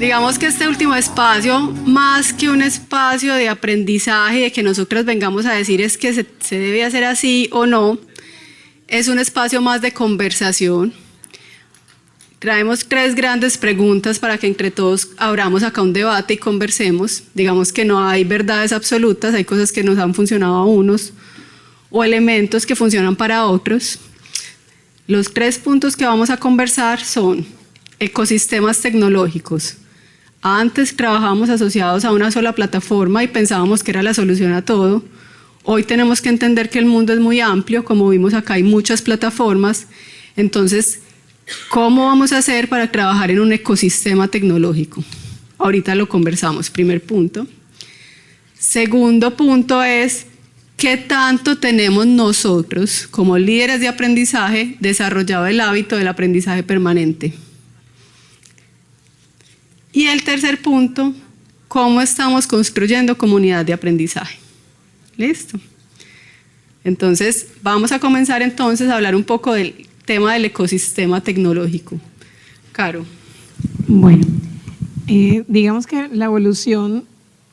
Digamos que este último espacio, más que un espacio de aprendizaje, de que nosotros vengamos a decir es que se debe hacer así o no, es un espacio más de conversación. Traemos 3 grandes preguntas para que entre todos abramos acá un debate y conversemos. Digamos que no hay verdades absolutas, hay cosas que nos han funcionado a unos o elementos que funcionan para otros. Los 3 puntos que vamos a conversar son ecosistemas tecnológicos. Antes trabajábamos asociados a una sola plataforma y pensábamos que era la solución a todo. Hoy tenemos que entender que el mundo es muy amplio, como vimos acá hay muchas plataformas. Entonces, ¿cómo vamos a hacer para trabajar en un ecosistema tecnológico? Ahorita lo conversamos, primer punto. Segundo punto es, ¿qué tanto tenemos nosotros, como líderes de aprendizaje, desarrollado el hábito del aprendizaje permanente? Y el tercer punto, ¿cómo estamos construyendo comunidad de aprendizaje? ¿Listo? Entonces, vamos a comenzar entonces a hablar un poco del tema del ecosistema tecnológico. Caro. Bueno, digamos que la evolución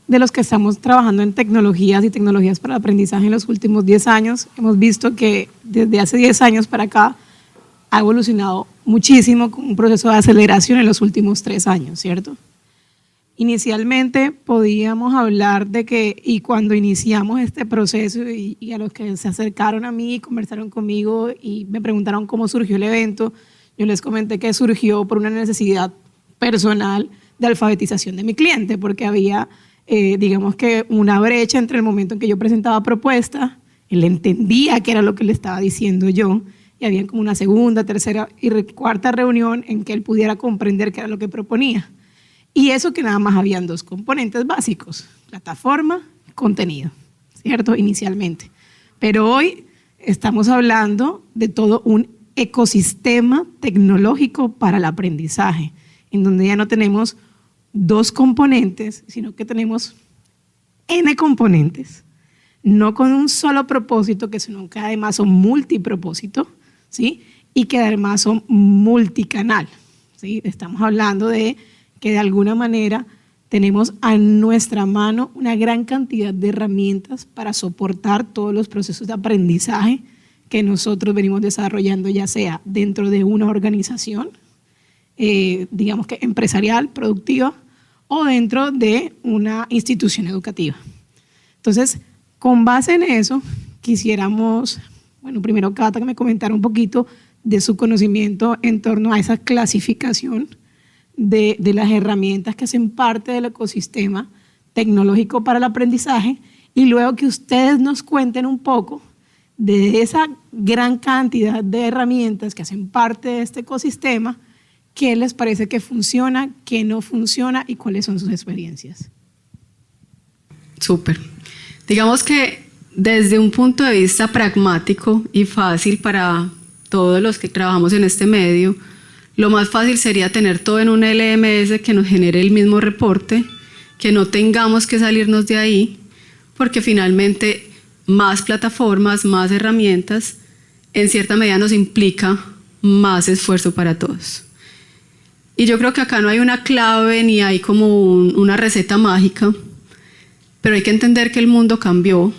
de los que estamos trabajando en tecnologías y tecnologías para el aprendizaje en los últimos 10 años, hemos visto que desde hace 10 años para acá ha evolucionado muchísimo con un proceso de aceleración en los últimos 3 años, ¿cierto? Inicialmente podíamos hablar de que, y cuando iniciamos este proceso y a los que se acercaron a mí, conversaron conmigo y me preguntaron cómo surgió el evento, yo les comenté que surgió por una necesidad personal de alfabetización de mi cliente, porque había, digamos que una brecha entre el momento en que yo presentaba propuesta, él entendía qué era lo que le estaba diciendo yo, y había como una segunda, tercera y cuarta reunión en que él pudiera comprender qué era lo que proponía. Y eso que nada más habían 2 componentes básicos, plataforma, contenido, ¿cierto? Inicialmente. Pero hoy estamos hablando de todo un ecosistema tecnológico para el aprendizaje, en donde ya no tenemos 2 componentes, sino que tenemos N componentes, no con un solo propósito, sino que además son multipropósito, ¿sí? Y que además son multicanal, ¿sí? Estamos hablando de que de alguna manera tenemos a nuestra mano una gran cantidad de herramientas para soportar todos los procesos de aprendizaje que nosotros venimos desarrollando, ya sea dentro de una organización, digamos que empresarial, productiva, o dentro de una institución educativa. Entonces, con base en eso, quisiéramos, bueno, primero Cata que me comentara un poquito de su conocimiento en torno a esa clasificación de las herramientas que hacen parte del ecosistema tecnológico para el aprendizaje, y luego que ustedes nos cuenten un poco de esa gran cantidad de herramientas que hacen parte de este ecosistema, qué les parece que funciona, qué no funciona y cuáles son sus experiencias. Súper. Digamos que desde un punto de vista pragmático y fácil para todos los que trabajamos en este medio, lo más fácil sería tener todo en un LMS que nos genere el mismo reporte, que no tengamos que salirnos de ahí, porque finalmente más plataformas, más herramientas, en cierta medida nos implica más esfuerzo para todos. Y yo creo que acá no hay una clave ni hay como una receta mágica, pero hay que entender que el mundo cambió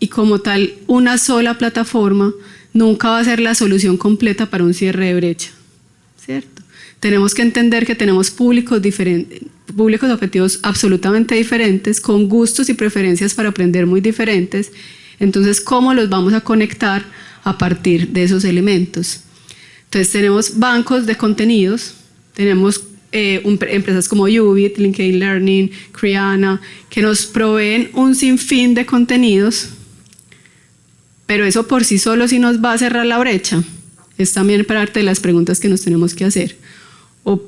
y como tal una sola plataforma nunca va a ser la solución completa para un cierre de brecha, ¿cierto? Tenemos que entender que tenemos públicos diferentes, públicos objetivos absolutamente diferentes, con gustos y preferencias para aprender muy diferentes. Entonces, ¿cómo los vamos a conectar a partir de esos elementos? Entonces, tenemos bancos de contenidos, tenemos empresas como Ubit, LinkedIn Learning, Creana, que nos proveen un sinfín de contenidos, pero eso por sí solo sí nos va a cerrar la brecha. Es también parte de las preguntas que nos tenemos que hacer. O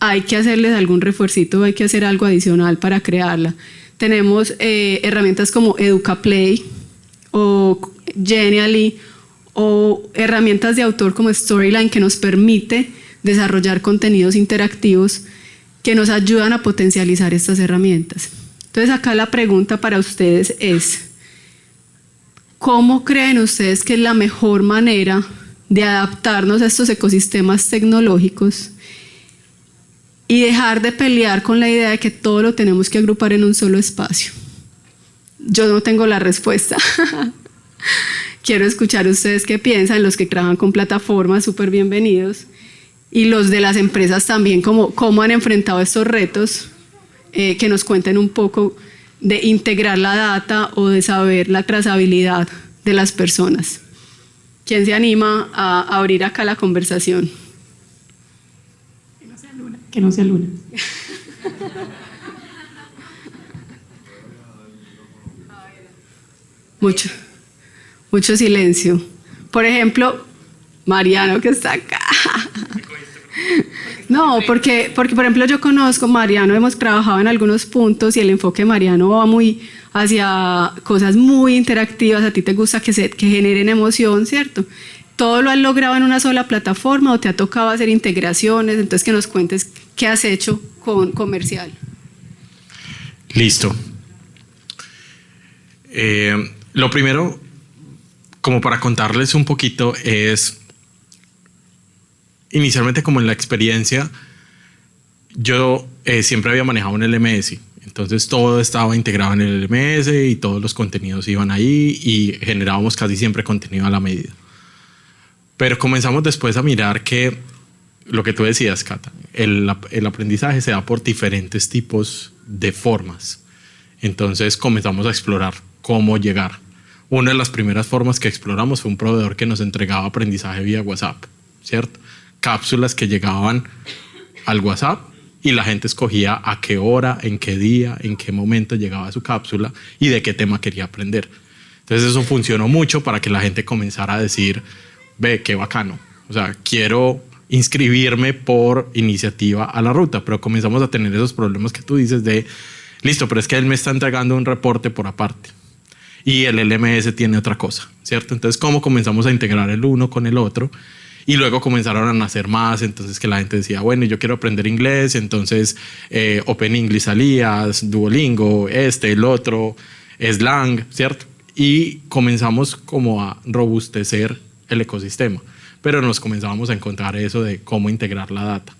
hay que hacerles algún refuercito, hay que hacer algo adicional para crearla. Tenemos herramientas como EducaPlay o Genially o herramientas de autor como Storyline que nos permite desarrollar contenidos interactivos que nos ayudan a potencializar estas herramientas. Entonces acá la pregunta para ustedes es, ¿cómo creen ustedes que es la mejor manera de adaptarnos a estos ecosistemas tecnológicos y dejar de pelear con la idea de que todo lo tenemos que agrupar en un solo espacio. Yo no tengo la respuesta. Quiero escuchar ustedes qué piensan, los que trabajan con plataformas, súper bienvenidos, y los de las empresas también, cómo han enfrentado estos retos, que nos cuenten un poco de integrar la data o de saber la trazabilidad de las personas. ¿Quién se anima a abrir acá la conversación? Que no sea Luna. Que no sea Luna. Mucho silencio. Por ejemplo, Mariano, que está acá. No, porque por ejemplo yo conozco a Mariano, hemos trabajado en algunos puntos y el enfoque de Mariano va muy hacia cosas muy interactivas. A ti te gusta que generen emoción, ¿cierto? ¿Todo lo has logrado en una sola plataforma o te ha tocado hacer integraciones? Entonces que nos cuentes qué has hecho con comercial. Listo. Lo primero, como para contarles un poquito, es inicialmente como en la experiencia, yo siempre había manejado un LMS, entonces todo estaba integrado en el LMS y todos los contenidos iban ahí y generábamos casi siempre contenido a la medida. Pero comenzamos después a mirar que lo que tú decías, Cata, el aprendizaje se da por diferentes tipos de formas. Entonces comenzamos a explorar cómo llegar. Una de las primeras formas que exploramos fue un proveedor que nos entregaba aprendizaje vía WhatsApp, ¿cierto? Cápsulas que llegaban al WhatsApp y la gente escogía a qué hora, en qué día, en qué momento llegaba su cápsula y de qué tema quería aprender. Entonces eso funcionó mucho para que la gente comenzara a decir, ve, qué bacano. O sea, quiero inscribirme por iniciativa a la ruta, pero comenzamos a tener esos problemas que tú dices de, listo, pero es que él me está entregando un reporte por aparte y el LMS tiene otra cosa, ¿cierto? Entonces, ¿cómo comenzamos a integrar el uno con el otro? Y luego comenzaron a nacer más, entonces que la gente decía, bueno, yo quiero aprender inglés, entonces Open English salía, Duolingo, el otro, Slang, ¿cierto? Y comenzamos como a robustecer el ecosistema, pero nos comenzábamos a encontrar eso de cómo integrar la data.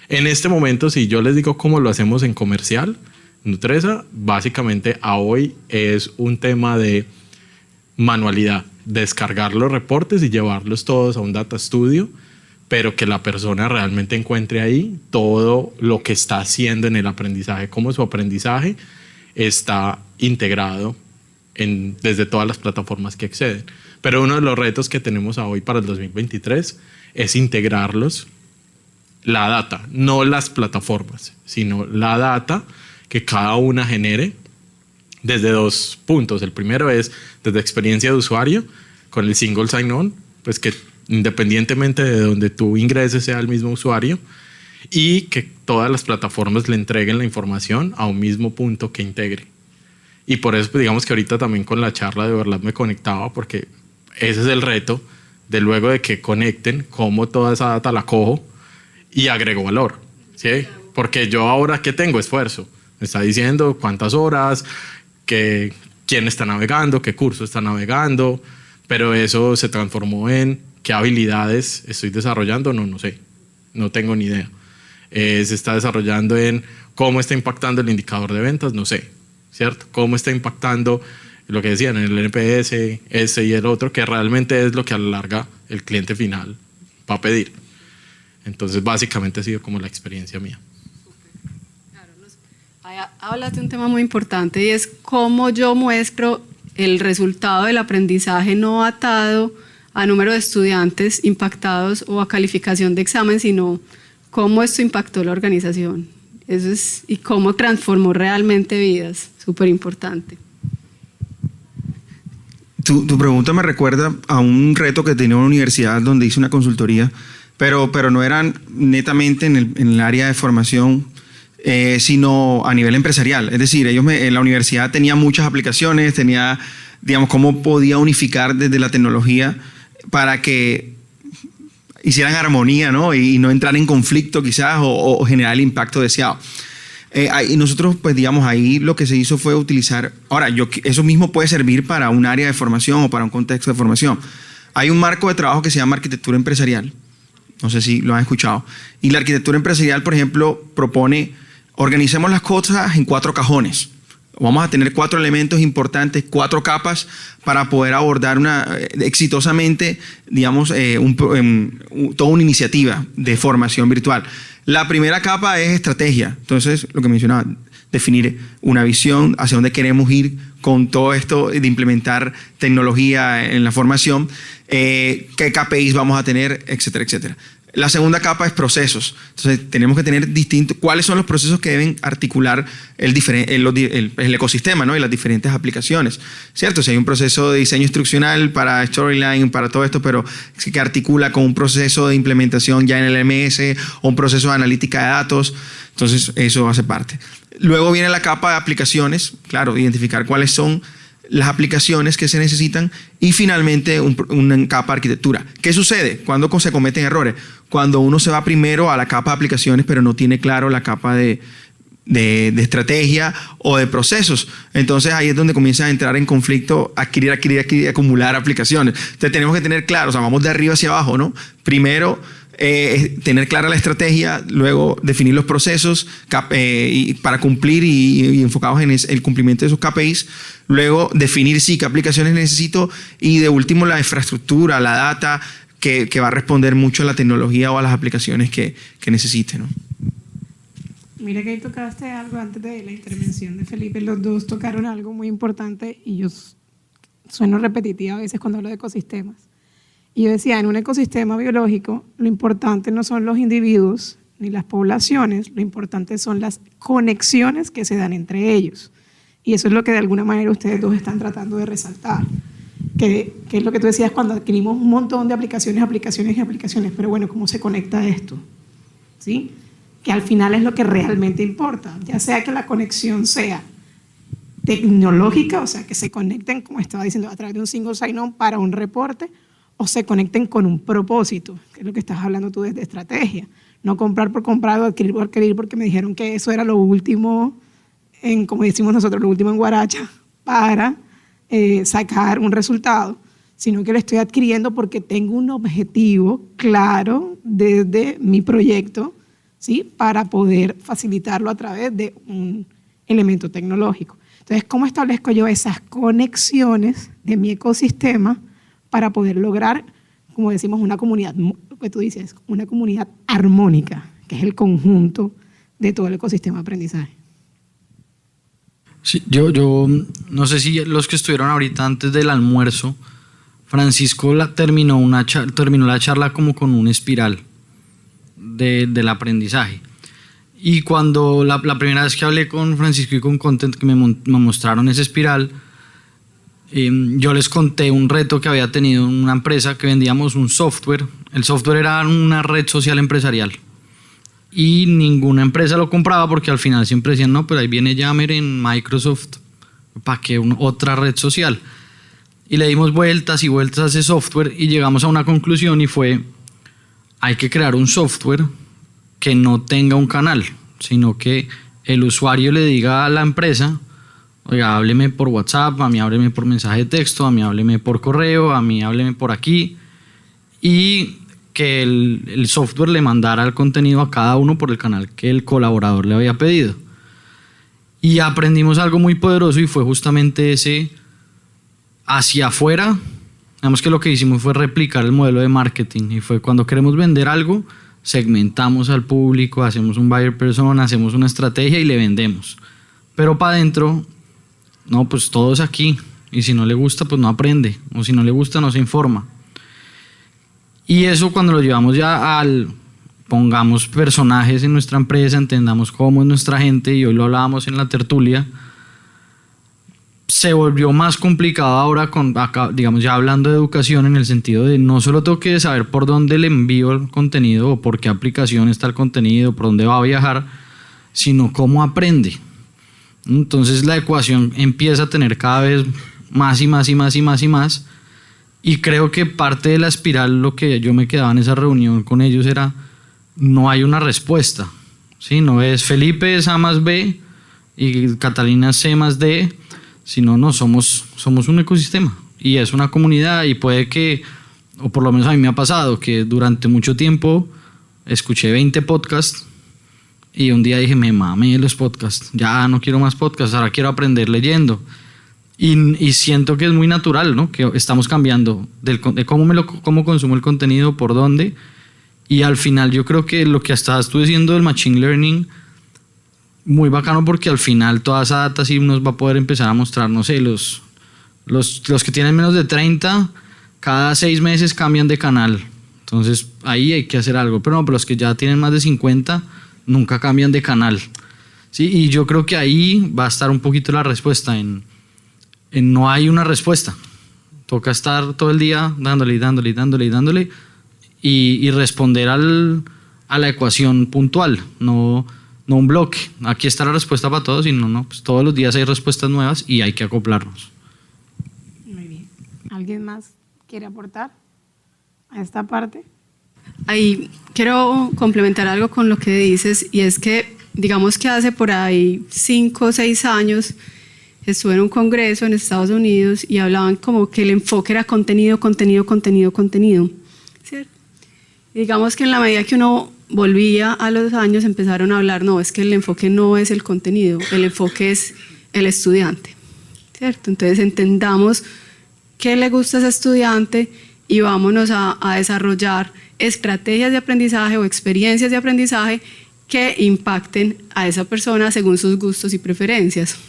En este momento, si yo les digo cómo lo hacemos en comercial, Nutresa básicamente a hoy es un tema de manualidad, descargar los reportes y llevarlos todos a un data studio, pero que la persona realmente encuentre ahí todo lo que está haciendo en el aprendizaje, cómo su aprendizaje está integrado desde todas las plataformas que acceden. Pero uno de los retos que tenemos hoy para el 2023 es integrarlos, la data, no las plataformas, sino la data que cada una genere desde dos puntos. El primero es desde experiencia de usuario con el single sign-on, pues que independientemente de donde tú ingreses sea el mismo usuario y que todas las plataformas le entreguen la información a un mismo punto que integre. Y por eso pues, digamos que ahorita también con la charla de verdad me conectaba porque ese es el reto de luego de que conecten cómo toda esa data la cojo y agrego valor, ¿sí? Porque yo ahora ¿qué tengo? Esfuerzo. Me está diciendo cuántas horas, quién está navegando, qué curso está navegando, pero eso se transformó en qué habilidades estoy desarrollando, no sé, no tengo ni idea. Se está desarrollando en cómo está impactando el indicador de ventas, no sé, ¿cierto? Cómo está impactando lo que decían, el NPS, ese y el otro, que realmente es lo que a la larga el cliente final va a pedir. Entonces, básicamente ha sido como la experiencia mía. Hablas de un tema muy importante y es cómo yo muestro el resultado del aprendizaje no atado a número de estudiantes impactados o a calificación de examen, sino cómo esto impactó la organización. Eso es, y cómo transformó realmente vidas, súper importante. Tu pregunta me recuerda a un reto que tenía una universidad donde hice una consultoría, pero no eran netamente en el área de formación, sino a nivel empresarial. Es decir, en la universidad tenía muchas aplicaciones, tenía, digamos, cómo podía unificar desde la tecnología para que hicieran armonía, ¿no? Y no entrar en conflicto quizás o generar el impacto deseado. Y nosotros, pues digamos, ahí lo que se hizo fue utilizar, ahora, eso mismo puede servir para un área de formación o para un contexto de formación. Hay un marco de trabajo que se llama arquitectura empresarial, No sé si lo han escuchado. Y la arquitectura empresarial, por ejemplo, propone, organicemos las cosas en 4 cajones. Vamos a tener 4 elementos importantes, 4 capas para poder abordar exitosamente, digamos, toda una iniciativa de formación virtual. La primera capa es estrategia. Entonces, lo que mencionaba, definir una visión hacia dónde queremos ir con todo esto de implementar tecnología en la formación, qué KPIs vamos a tener, etcétera, etcétera. La segunda capa es procesos. Entonces, tenemos que tener cuáles son los procesos que deben articular el ecosistema, ¿no? Y las diferentes aplicaciones, ¿cierto? Si hay un proceso de diseño instruccional para Storyline, para todo esto, pero que articula con un proceso de implementación ya en el LMS o un proceso de analítica de datos, entonces eso hace parte. Luego viene la capa de aplicaciones, claro, identificar cuáles son las aplicaciones que se necesitan y finalmente una capa de arquitectura. ¿Qué sucede cuando se cometen errores? Cuando uno se va primero a la capa de aplicaciones pero no tiene claro la capa de estrategia o de procesos. Entonces ahí es donde comienza a entrar en conflicto, adquirir, acumular aplicaciones. Entonces tenemos que tener claro, o sea, vamos de arriba hacia abajo, ¿no? Primero, tener clara la estrategia, luego definir los procesos para cumplir y enfocados en el cumplimiento de esos KPIs, luego definir qué aplicaciones necesito y de último la infraestructura, la data que va a responder mucho a la tecnología o a las aplicaciones que necesite, ¿no? Mira que ahí tocaste algo antes de la intervención de Felipe, los dos tocaron algo muy importante y yo sueno repetitiva a veces cuando hablo de ecosistemas. Y yo decía, en un ecosistema biológico, lo importante no son los individuos ni las poblaciones, lo importante son las conexiones que se dan entre ellos. Y eso es lo que de alguna manera ustedes dos están tratando de resaltar. Que es lo que tú decías cuando adquirimos un montón de aplicaciones, pero bueno, ¿cómo se conecta esto? ¿Sí? Que al final es lo que realmente importa, ya sea que la conexión sea tecnológica, o sea, que se conecten, como estaba diciendo, a través de un single sign-on para un reporte, o se conecten con un propósito, que es lo que estás hablando tú desde estrategia. No comprar por comprar o adquirir por adquirir porque me dijeron que eso era lo último, como decimos nosotros, lo último en guaracha, para sacar un resultado, sino que lo estoy adquiriendo porque tengo un objetivo claro desde mi proyecto, ¿sí? Para poder facilitarlo a través de un elemento tecnológico. Entonces, ¿cómo establezco yo esas conexiones de mi ecosistema para poder lograr, como decimos, una comunidad, lo que tú dices, una comunidad armónica, que es el conjunto de todo el ecosistema de aprendizaje? Sí, yo no sé si los que estuvieron ahorita antes del almuerzo, Francisco terminó la charla como con una espiral del aprendizaje. Y cuando la primera vez que hablé con Francisco y con Content, que me mostraron esa espiral, yo les conté un reto que había tenido en una empresa que vendíamos un software. El software era una red social empresarial y ninguna empresa lo compraba porque al final siempre decían, no, pero ahí viene Yammer en Microsoft, ¿para qué otra red social? Y le dimos vueltas y vueltas a ese software y llegamos a una conclusión y fue, hay que crear un software que no tenga un canal, sino que el usuario le diga a la empresa, oiga, hábleme por WhatsApp, a mí hábleme por mensaje de texto, a mí hábleme por correo, a mí hábleme por aquí, y que el software le mandara el contenido a cada uno por el canal que el colaborador le había pedido. Y aprendimos algo muy poderoso y fue justamente ese hacia afuera. Digamos que lo que hicimos fue replicar el modelo de marketing y fue cuando queremos vender algo, segmentamos al público, hacemos un buyer persona, hacemos una estrategia y le vendemos. Pero para adentro, no, pues todo es aquí y si no le gusta, pues no aprende, o si no le gusta, no se informa. Y eso cuando lo llevamos ya pongamos personajes en nuestra empresa, entendamos cómo es nuestra gente, y hoy lo hablábamos en la tertulia, se volvió más complicado ahora digamos ya hablando de educación, en el sentido de no solo tengo que saber por dónde le envío el contenido o por qué aplicación está el contenido, por dónde va a viajar, sino cómo aprende. Entonces la ecuación empieza a tener cada vez más y más y más y más y más, y creo que parte de la espiral, lo que yo me quedaba en esa reunión con ellos era, no hay una respuesta, ¿sí? No es Felipe es A más B y Catalina es C más D, sino no, somos un ecosistema y es una comunidad, y puede que o por lo menos a mí me ha pasado, que durante mucho tiempo escuché 20 podcasts y un día dije, me mamé los podcasts, ya no quiero más podcasts, ahora quiero aprender leyendo. Y siento que es muy natural, ¿no? Que estamos cambiando de cómo consumo el contenido, por dónde. Y al final yo creo que lo que estabas tú diciendo del Machine Learning, muy bacano, porque al final toda esa data sí nos va a poder empezar a mostrar, no sé, los que tienen menos de 30, cada 6 meses cambian de canal. Entonces ahí hay que hacer algo. Pero no, pero los que ya tienen más de 50 nunca cambian de canal. Sí, y yo creo que ahí va a estar un poquito la respuesta. No hay una respuesta. Toca estar todo el día dándole y responder a la ecuación puntual, no un bloque. Aquí está la respuesta para todos, sino no, pues todos los días hay respuestas nuevas y hay que acoplarnos. Muy bien. ¿Alguien más quiere aportar a esta parte? Ahí quiero complementar algo con lo que dices, y es que digamos que hace por ahí 5 o 6 años estuve en un congreso en Estados Unidos y hablaban como que el enfoque era contenido, ¿cierto? Y digamos que en la medida que uno volvía a los años empezaron a hablar, no, es que el enfoque no es el contenido, el enfoque es el estudiante, ¿cierto? Entonces entendamos qué le gusta a ese estudiante y vámonos a desarrollar estrategias de aprendizaje o experiencias de aprendizaje que impacten a esa persona según sus gustos y preferencias.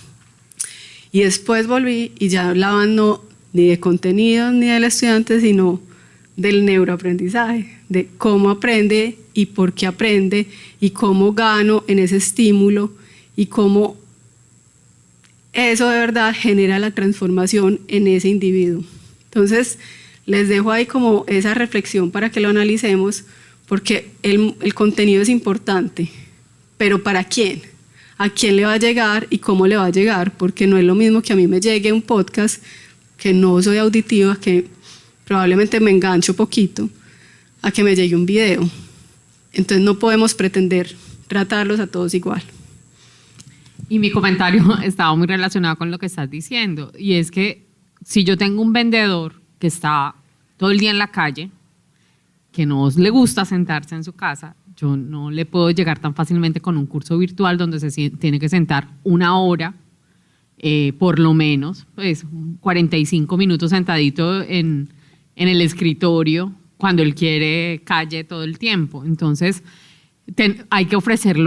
Y después volví y ya hablaban no ni de contenido ni del estudiante, sino del neuroaprendizaje, de cómo aprende y por qué aprende y cómo gano en ese estímulo y cómo eso de verdad genera la transformación en ese individuo. Entonces, les dejo ahí como esa reflexión para que lo analicemos, porque el contenido es importante, pero ¿para quién? ¿A quién le va a llegar y cómo le va a llegar? Porque no es lo mismo que a mí me llegue un podcast, que no soy auditiva, que probablemente me engancho poquito, a que me llegue un video. Entonces no podemos pretender tratarlos a todos igual. Y mi comentario estaba muy relacionado con lo que estás diciendo, y es que si yo tengo un vendedor que está todo el día en la calle, que no le gusta sentarse en su casa, yo no le puedo llegar tan fácilmente con un curso virtual donde se tiene que sentar 1 hora, por lo menos, pues 45 minutos sentadito en el escritorio, cuando él quiere calle todo el tiempo. Entonces, hay que ofrecer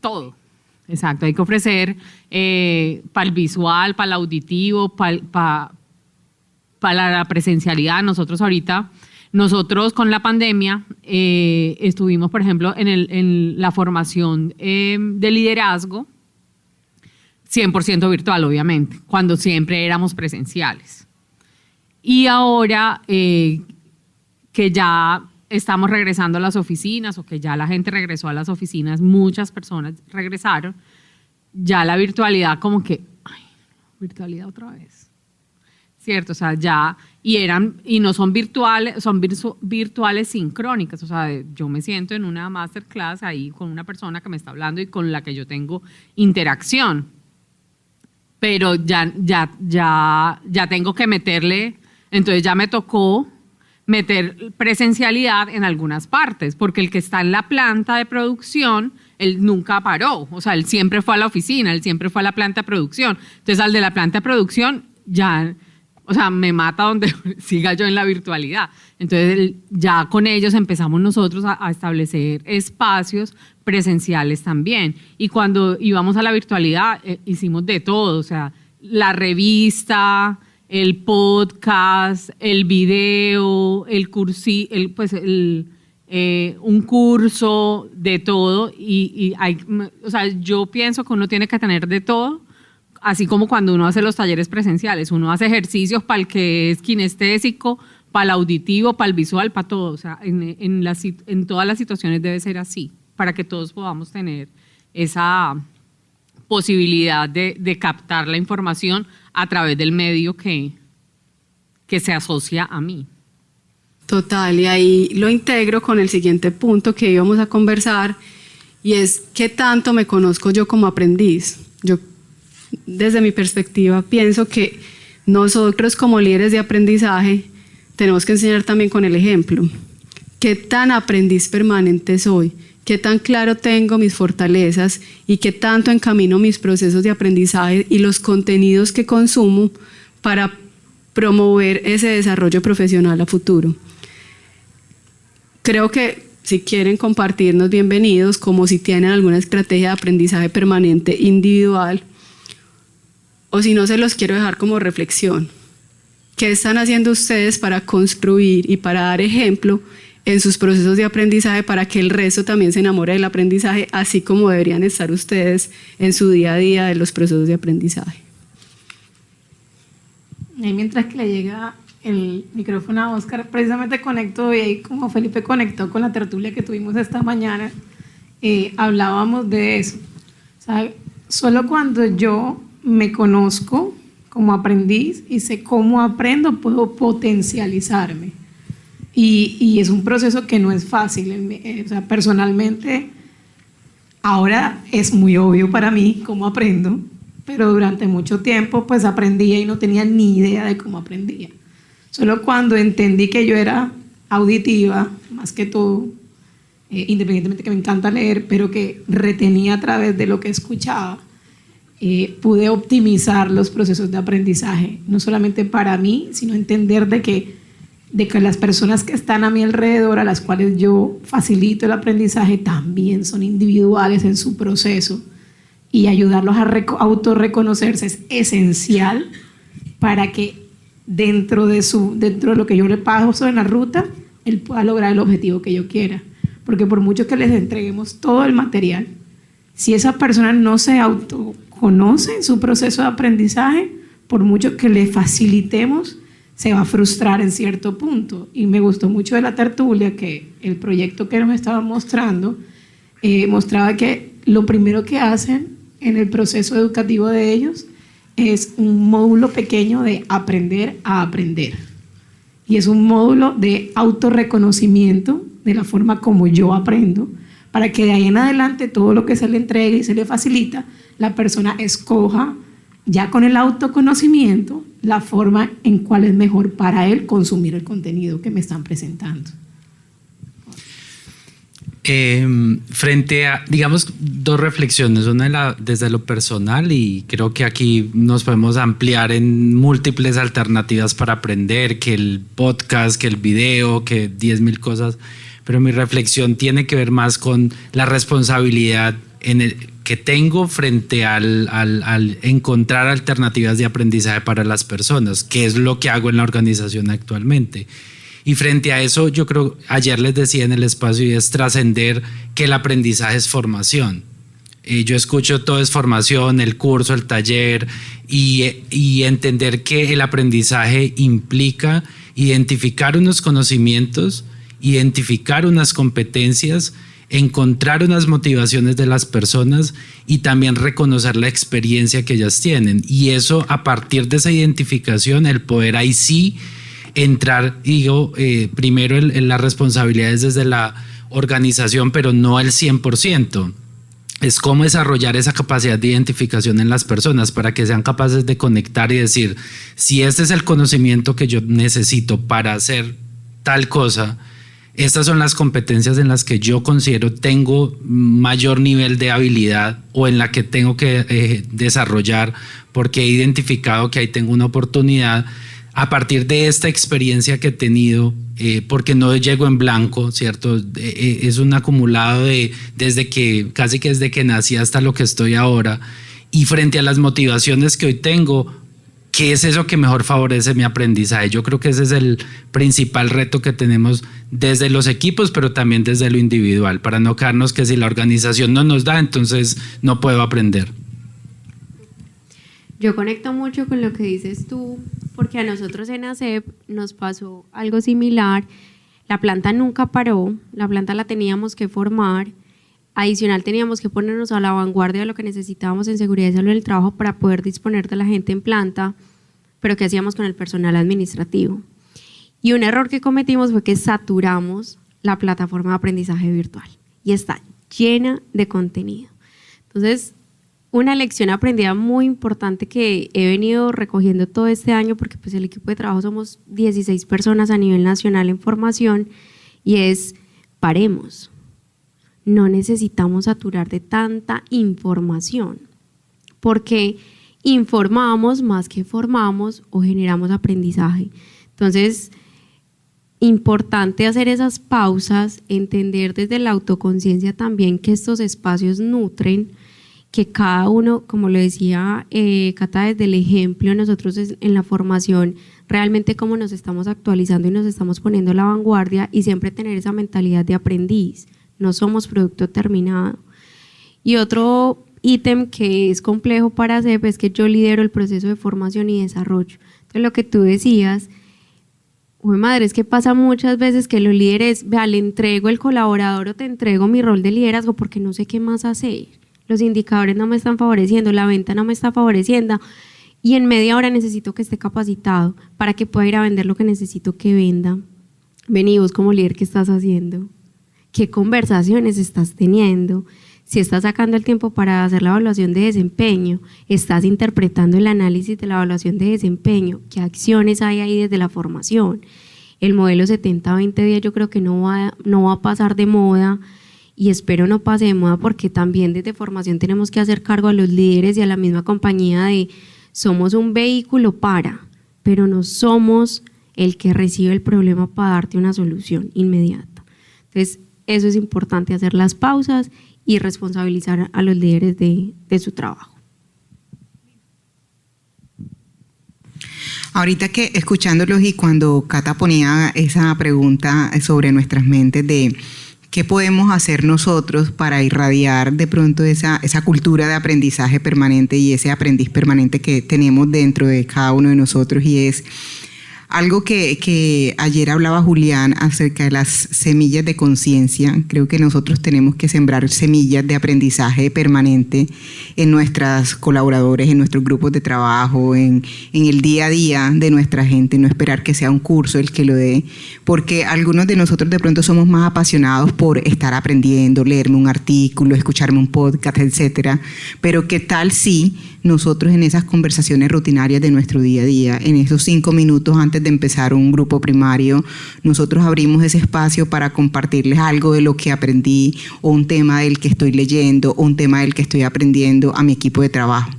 todo. Exacto, hay que ofrecer para el visual, para el auditivo, para la presencialidad. Nosotros con la pandemia estuvimos, por ejemplo, en la formación de liderazgo, 100% virtual, obviamente, cuando siempre éramos presenciales. Y ahora que ya estamos regresando a las oficinas, o que ya la gente regresó a las oficinas, muchas personas regresaron, ya la virtualidad como que, virtualidad otra vez, ¿cierto? O sea, ya, y no son virtuales, son virtuales sincrónicas, o sea, yo me siento en una masterclass ahí con una persona que me está hablando y con la que yo tengo interacción, pero ya tengo que meterle, entonces ya me tocó meter presencialidad en algunas partes, porque el que está en la planta de producción, él nunca paró, o sea, él siempre fue a la oficina, él siempre fue a la planta de producción. Entonces, al de la planta de producción, ya, o sea, me mata donde siga yo en la virtualidad. Entonces, ya con ellos empezamos nosotros a establecer espacios presenciales también. Y cuando íbamos a la virtualidad, hicimos de todo, o sea, la revista, el podcast, el video, un curso, de todo. O sea, yo pienso que uno tiene que tener de todo, así como cuando uno hace los talleres presenciales. Uno hace ejercicios para el que es kinestésico, para el auditivo, para el visual, para todo. O sea, en todas las situaciones debe ser así, para que todos podamos tener esa posibilidad de captar la información a través del medio que se asocia a mí. Total, y ahí lo integro con el siguiente punto que íbamos a conversar, y es qué tanto me conozco yo como aprendiz. Yo, desde mi perspectiva, pienso que nosotros como líderes de aprendizaje tenemos que enseñar también con el ejemplo. ¿Qué tan aprendiz permanente soy? ¿Qué tan claro tengo mis fortalezas y qué tanto encamino mis procesos de aprendizaje y los contenidos que consumo para promover ese desarrollo profesional a futuro? Creo que si quieren compartirnos, bienvenidos, como si tienen alguna estrategia de aprendizaje permanente individual, o si no, se los quiero dejar como reflexión. ¿Qué están haciendo ustedes para construir y para dar ejemplo en sus procesos de aprendizaje para que el resto también se enamore del aprendizaje, así como deberían estar ustedes en su día a día de los procesos de aprendizaje? Y mientras que le llega el micrófono a Oscar, precisamente conecto, y ahí como Felipe conectó con la tertulia que tuvimos esta mañana, hablábamos de eso. O sea, solo cuando yo me conozco como aprendiz y sé cómo aprendo, puedo potencializarme. Y es un proceso que no es fácil. O sea, personalmente, ahora es muy obvio para mí cómo aprendo, pero durante mucho tiempo pues aprendía y no tenía ni idea de cómo aprendía. Solo cuando entendí que yo era auditiva, más que todo, independientemente que me encanta leer, pero que retenía a través de lo que escuchaba, pude optimizar los procesos de aprendizaje, no solamente para mí, sino entender de que las personas que están a mi alrededor, a las cuales yo facilito el aprendizaje, también son individuales en su proceso, y ayudarlos a autorreconocerse es esencial para que dentro de lo que yo le paso en la ruta, él pueda lograr el objetivo que yo quiera. Porque por mucho que les entreguemos todo el material, si esa persona no se autoconoce en su proceso de aprendizaje, por mucho que le facilitemos, se va a frustrar en cierto punto. Y me gustó mucho de la tertulia que el proyecto que nos estaba mostrando mostraba que lo primero que hacen en el proceso educativo de ellos es un módulo pequeño de aprender a aprender. Y es un módulo de autorreconocimiento de la forma como yo aprendo, para que de ahí en adelante todo lo que se le entregue y se le facilita, la persona escoja ya con el autoconocimiento la forma en cuál es mejor para él consumir el contenido que me están presentando. Frente a, digamos, dos reflexiones, una desde lo personal, y creo que aquí nos podemos ampliar en múltiples alternativas para aprender, que el podcast, que el video, que 10.000 cosas, pero mi reflexión tiene que ver más con la responsabilidad que tengo frente al encontrar alternativas de aprendizaje para las personas, que es lo que hago en la organización actualmente. Y frente a eso, yo creo, ayer les decía en el espacio, y es trascender que el aprendizaje es formación. Yo escucho todo es formación, el curso, el taller, y entender que el aprendizaje implica identificar unos conocimientos, identificar unas competencias, encontrar unas motivaciones de las personas y también reconocer la experiencia que ellas tienen. Y eso, a partir de esa identificación, el poder ahí sí entrar, digo, primero en las responsabilidades desde la organización, pero no el 100%. Es cómo desarrollar esa capacidad de identificación en las personas para que sean capaces de conectar y decir, si este es el conocimiento que yo necesito para hacer tal cosa, estas son las competencias en las que yo considero tengo mayor nivel de habilidad o en la que tengo que desarrollar, porque he identificado que ahí tengo una oportunidad a partir de esta experiencia que he tenido, porque no llego en blanco, ¿cierto? Es un acumulado desde que nací hasta lo que estoy ahora, y frente a las motivaciones que hoy tengo, ¿qué es eso que mejor favorece mi aprendizaje? Yo creo que ese es el principal reto que tenemos desde los equipos, pero también desde lo individual, para no quedarnos que si la organización no nos da, entonces no puedo aprender. Yo conecto mucho con lo que dices tú, porque a nosotros en ACEP nos pasó algo similar. La planta nunca paró, la planta la teníamos que formar. Adicional, teníamos que ponernos a la vanguardia de lo que necesitábamos en seguridad y salud del trabajo para poder disponer de la gente en planta, pero ¿qué hacíamos con el personal administrativo? Y un error que cometimos fue que saturamos la plataforma de aprendizaje virtual y está llena de contenido. Entonces, una lección aprendida muy importante que he venido recogiendo todo este año, porque pues el equipo de trabajo somos 16 personas a nivel nacional en formación, y es: paremos. No necesitamos saturar de tanta información, porque informamos más que formamos o generamos aprendizaje. Entonces, importante hacer esas pausas, entender desde la autoconciencia también que estos espacios nutren, que cada uno, como lo decía Cata, desde el ejemplo, nosotros en la formación realmente cómo nos estamos actualizando y nos estamos poniendo a la vanguardia, y siempre tener esa mentalidad de aprendiz. No somos producto terminado. Y otro ítem que es complejo para hacer es que yo lidero el proceso de formación y desarrollo. Entonces, lo que tú decías, uy, madre, es que pasa muchas veces que los líderes, vea, le entrego el colaborador o te entrego mi rol de liderazgo porque no sé qué más hacer. Los indicadores no me están favoreciendo, la venta no me está favoreciendo, y en media hora necesito que esté capacitado para que pueda ir a vender lo que necesito que venda. Vení, vos como líder, ¿qué estás haciendo? ¿Qué conversaciones estás teniendo? Si estás sacando el tiempo para hacer la evaluación de desempeño, estás interpretando el análisis de la evaluación de desempeño, ¿qué acciones hay ahí desde la formación? El modelo 70-20-10 yo creo que no va a pasar de moda, y espero no pase de moda, porque también desde formación tenemos que hacer cargo a los líderes y a la misma compañía de somos un vehículo pero no somos el que recibe el problema para darte una solución inmediata. Entonces, eso es importante, hacer las pausas y responsabilizar a los líderes de su trabajo. Ahorita que escuchándolos y cuando Cata ponía esa pregunta sobre nuestras mentes de qué podemos hacer nosotros para irradiar de pronto esa cultura de aprendizaje permanente y ese aprendiz permanente que tenemos dentro de cada uno de nosotros, y es algo que ayer hablaba Julián acerca de las semillas de conciencia. Creo que nosotros tenemos que sembrar semillas de aprendizaje permanente en nuestros colaboradores, en nuestros grupos de trabajo, en el día a día de nuestra gente, no esperar que sea un curso el que lo dé, porque algunos de nosotros de pronto somos más apasionados por estar aprendiendo, leerme un artículo, escucharme un podcast, etcétera, pero ¿qué tal si nosotros en esas conversaciones rutinarias de nuestro día a día, en esos 5 minutos antes de empezar un grupo primario, nosotros abrimos ese espacio para compartirles algo de lo que aprendí, o un tema del que estoy leyendo, o un tema del que estoy aprendiendo a mi equipo de trabajo?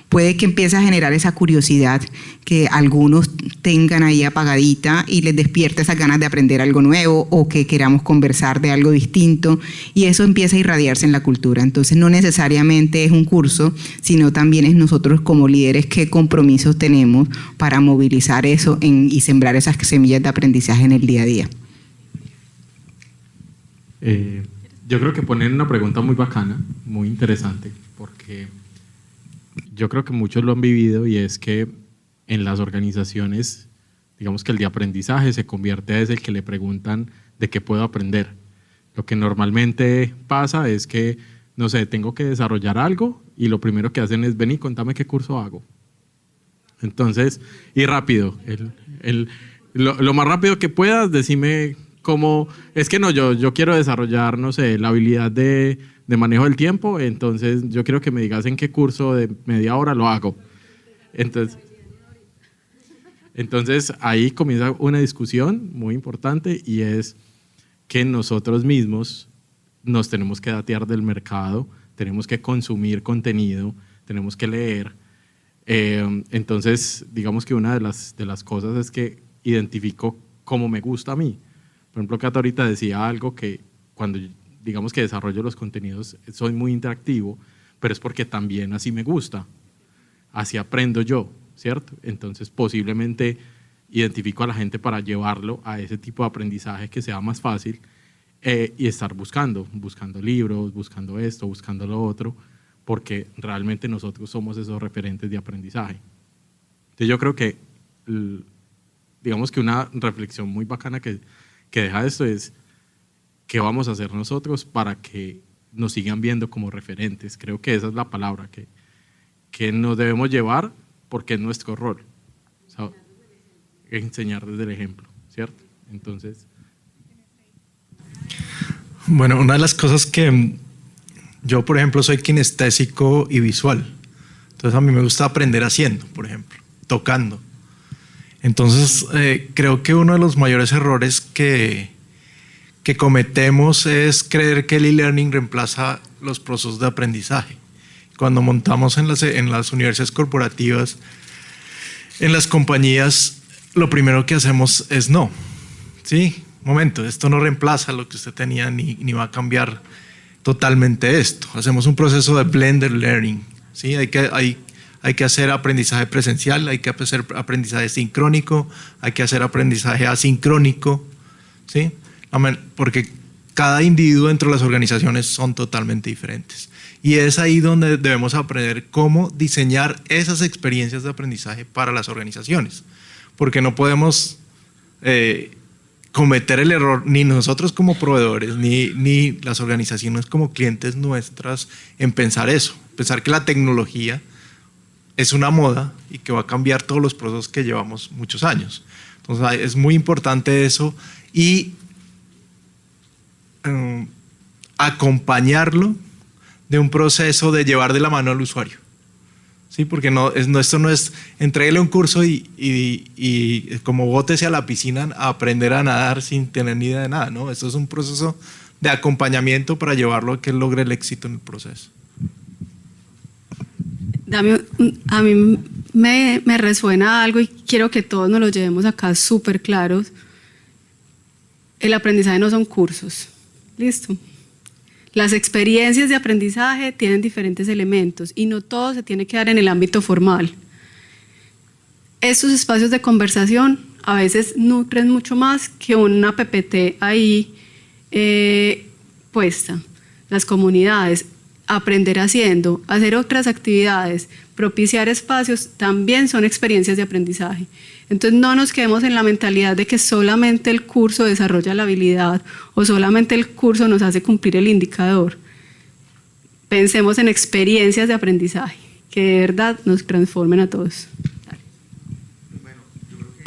Puede que empiece a generar esa curiosidad que algunos tengan ahí apagadita y les despierte esas ganas de aprender algo nuevo, o que queramos conversar de algo distinto, y eso empieza a irradiarse en la cultura. Entonces, no necesariamente es un curso, sino también es nosotros como líderes qué compromisos tenemos para movilizar eso y sembrar esas semillas de aprendizaje en el día a día. Yo creo que ponen una pregunta muy bacana, muy interesante, porque yo creo que muchos lo han vivido, y es que en las organizaciones, digamos que el de aprendizaje se convierte a ese el que le preguntan de qué puedo aprender. Lo que normalmente pasa es que, no sé, tengo que desarrollar algo y lo primero que hacen es: vení, contame qué curso hago. Entonces, y rápido, lo más rápido que puedas, decime cómo, es que no, yo quiero desarrollar, no sé, la habilidad de manejo del tiempo, entonces yo quiero que me digas en qué curso de media hora lo hago. Entonces ahí comienza una discusión muy importante, y es que nosotros mismos nos tenemos que datear del mercado, tenemos que consumir contenido, tenemos que leer. Entonces, digamos que una de las cosas es que identifico cómo me gusta a mí. Por ejemplo, Cata ahorita decía algo que cuando digamos que desarrollo los contenidos soy muy interactivo, pero es porque también así me gusta, así aprendo yo, ¿cierto? Entonces posiblemente identifico a la gente para llevarlo a ese tipo de aprendizaje que sea más fácil, y estar buscando libros, buscando esto, buscando lo otro, porque realmente nosotros somos esos referentes de aprendizaje. Entonces yo creo que, digamos que una reflexión muy bacana que deja esto es: ¿qué vamos a hacer nosotros para que nos sigan viendo como referentes? Creo que esa es la palabra que nos debemos llevar, porque es nuestro rol. O sea, enseñar desde el ejemplo, ¿cierto? Entonces... Bueno, una de las cosas que Yo, por ejemplo, soy kinestésico y visual. Entonces a mí me gusta aprender haciendo, por ejemplo, tocando. Entonces creo que uno de los mayores errores que cometemos es creer que el e-learning reemplaza los procesos de aprendizaje. Cuando montamos en las universidades corporativas, en las compañías, lo primero que hacemos es no. Sí, momento, esto no reemplaza lo que usted tenía ni va a cambiar totalmente esto. Hacemos un proceso de blended learning. ¿Sí? Hay que hacer aprendizaje presencial, hay que hacer aprendizaje sincrónico, hay que hacer aprendizaje asincrónico, ¿sí? Porque cada individuo dentro de las organizaciones son totalmente diferentes. Y es ahí donde debemos aprender cómo diseñar esas experiencias de aprendizaje para las organizaciones. Porque no podemos cometer el error, ni nosotros como proveedores, ni las organizaciones como clientes nuestras, en pensar eso. Pensar que la tecnología es una moda y que va a cambiar todos los procesos que llevamos muchos años. Entonces es muy importante eso y acompañarlo de un proceso de llevar de la mano al usuario. ¿Sí? Porque esto no es entréguele un curso y como bótese a la piscina a aprender a nadar sin tener ni idea de nada, ¿no? Esto es un proceso de acompañamiento para llevarlo a que él logre el éxito en el proceso. A mí me resuena algo y quiero que todos nos lo llevemos acá súper claros. El aprendizaje no son cursos. ¿Listo? Las experiencias de aprendizaje tienen diferentes elementos y no todo se tiene que dar en el ámbito formal. Estos espacios de conversación a veces nutren mucho más que una PPT ahí puesta. Las comunidades, aprender haciendo, hacer otras actividades, propiciar espacios, también son experiencias de aprendizaje. Entonces no nos quedemos en la mentalidad de que solamente el curso desarrolla la habilidad o solamente el curso nos hace cumplir el indicador. Pensemos en experiencias de aprendizaje que de verdad nos transformen a todos. Bueno, yo creo que...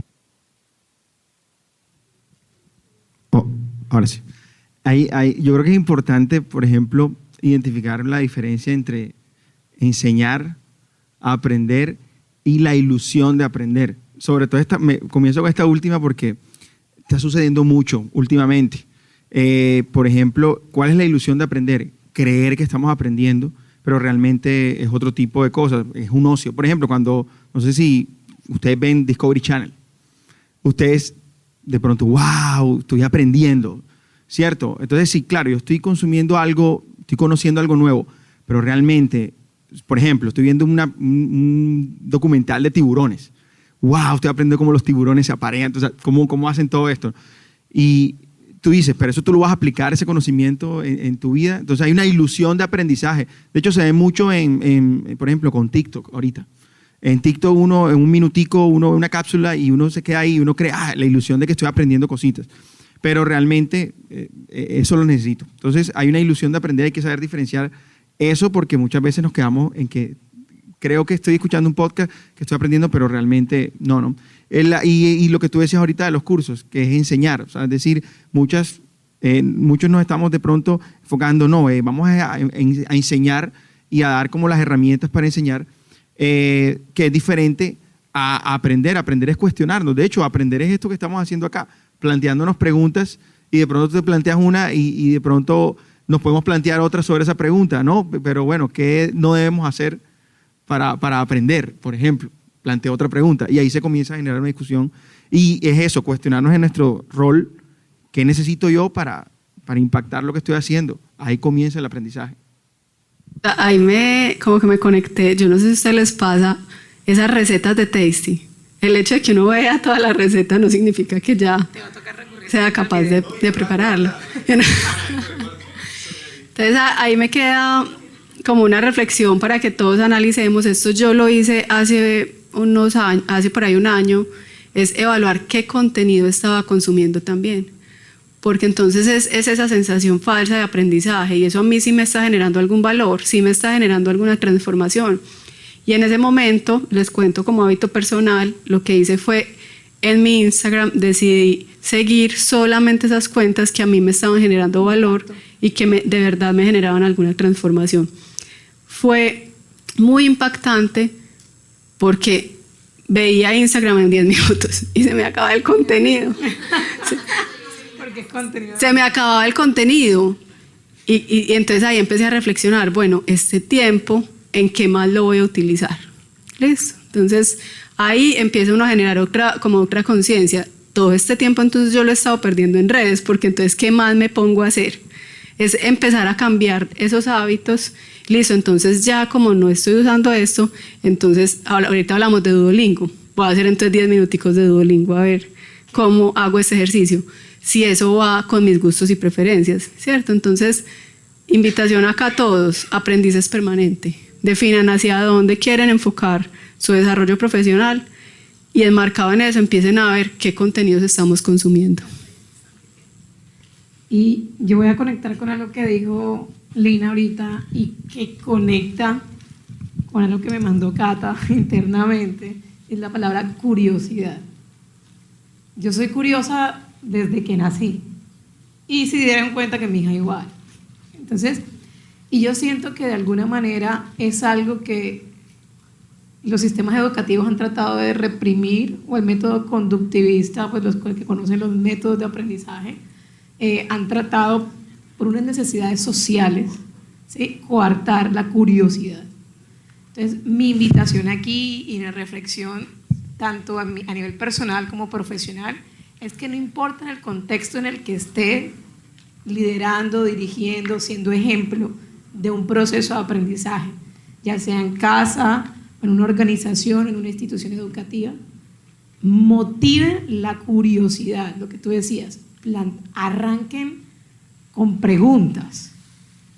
ahora sí. Yo creo que es importante, por ejemplo, identificar la diferencia entre enseñar, aprender y la ilusión de aprender. Sobre todo comienzo con esta última porque está sucediendo mucho últimamente. Por ejemplo, ¿cuál es la ilusión de aprender? Creer que estamos aprendiendo, pero realmente es otro tipo de cosas, es un ocio. Por ejemplo, no sé si ustedes ven Discovery Channel, ustedes de pronto, wow, estoy aprendiendo, ¿cierto? Entonces sí, claro, yo estoy consumiendo algo, estoy conociendo algo nuevo, pero realmente, por ejemplo, estoy viendo un documental de tiburones. Wow, estoy aprendiendo cómo los tiburones se aparean, entonces, cómo hacen todo esto. Y tú dices, pero eso tú lo vas a aplicar, ese conocimiento en tu vida. Entonces hay una ilusión de aprendizaje. De hecho, se ve mucho por ejemplo, con TikTok ahorita. En TikTok uno, en un minutico, uno ve una cápsula y uno se queda ahí y uno cree, la ilusión de que estoy aprendiendo cositas. Pero realmente eso lo necesito. Entonces hay una ilusión de aprender, hay que saber diferenciar eso porque muchas veces nos quedamos en que creo que estoy escuchando un podcast, que estoy aprendiendo, pero realmente no. Y lo que tú decías ahorita de los cursos, que es enseñar. O sea, es decir, muchos nos estamos de pronto enfocando, vamos a enseñar y a dar como las herramientas para enseñar, que es diferente a aprender. Aprender es cuestionarnos. De hecho, aprender es esto que estamos haciendo acá, planteándonos preguntas y de pronto te planteas una y de pronto nos podemos plantear otra sobre esa pregunta, ¿no? Pero bueno, ¿qué no debemos hacer para aprender? Por ejemplo, planteo otra pregunta y ahí se comienza a generar una discusión y es eso, cuestionarnos en nuestro rol, ¿qué necesito yo para impactar lo que estoy haciendo? Ahí comienza el aprendizaje. Ahí como que me conecté, yo no sé si a ustedes les pasa, esas recetas de Tasty. El hecho de que uno vea toda la receta no significa que ya sea capaz de prepararla. Entonces ahí me queda como una reflexión para que todos analicemos. Esto yo lo hice hace unos años, hace por ahí un año, es evaluar qué contenido estaba consumiendo también. Porque entonces es esa sensación falsa de aprendizaje y eso a mí sí me está generando algún valor, sí me está generando alguna transformación. Y en ese momento, les cuento como hábito personal, lo que hice fue en mi Instagram decidí seguir solamente esas cuentas que a mí me estaban generando valor y que de verdad me generaban alguna transformación. Fue muy impactante porque veía Instagram en 10 minutos y se me acababa el contenido. Porque es contenido. Se me acababa el contenido y entonces ahí empecé a reflexionar, bueno, este tiempo, ¿en qué más lo voy a utilizar? ¿Listo? Entonces ahí empieza uno a generar otra conciencia. Todo este tiempo entonces yo lo he estado perdiendo en redes, porque entonces ¿qué más me pongo a hacer? Es empezar a cambiar esos hábitos. Listo, entonces ya como no estoy usando esto, entonces ahorita hablamos de Duolingo. Voy a hacer entonces 10 minuticos de Duolingo a ver cómo hago este ejercicio. Si eso va con mis gustos y preferencias, ¿cierto? Entonces, invitación acá a todos, aprendices permanente. Definan hacia dónde quieren enfocar su desarrollo profesional y enmarcado en eso empiecen a ver qué contenidos estamos consumiendo. Y yo voy a conectar con algo que dijo Lina ahorita y que conecta con algo que me mandó Cata internamente, es la palabra curiosidad. Yo soy curiosa desde que nací y si dieron cuenta que mi hija igual. Entonces, y yo siento que de alguna manera es algo que los sistemas educativos han tratado de reprimir, o el método conductivista, pues los que conocen los métodos de aprendizaje, han tratado por unas necesidades sociales, ¿sí?, coartar la curiosidad. Entonces, mi invitación aquí y la reflexión, tanto a nivel personal como profesional, es que no importa el contexto en el que esté liderando, dirigiendo, siendo ejemplo de un proceso de aprendizaje, ya sea en casa, en una organización, en una institución educativa, motiven la curiosidad, lo que tú decías, arranquen con preguntas,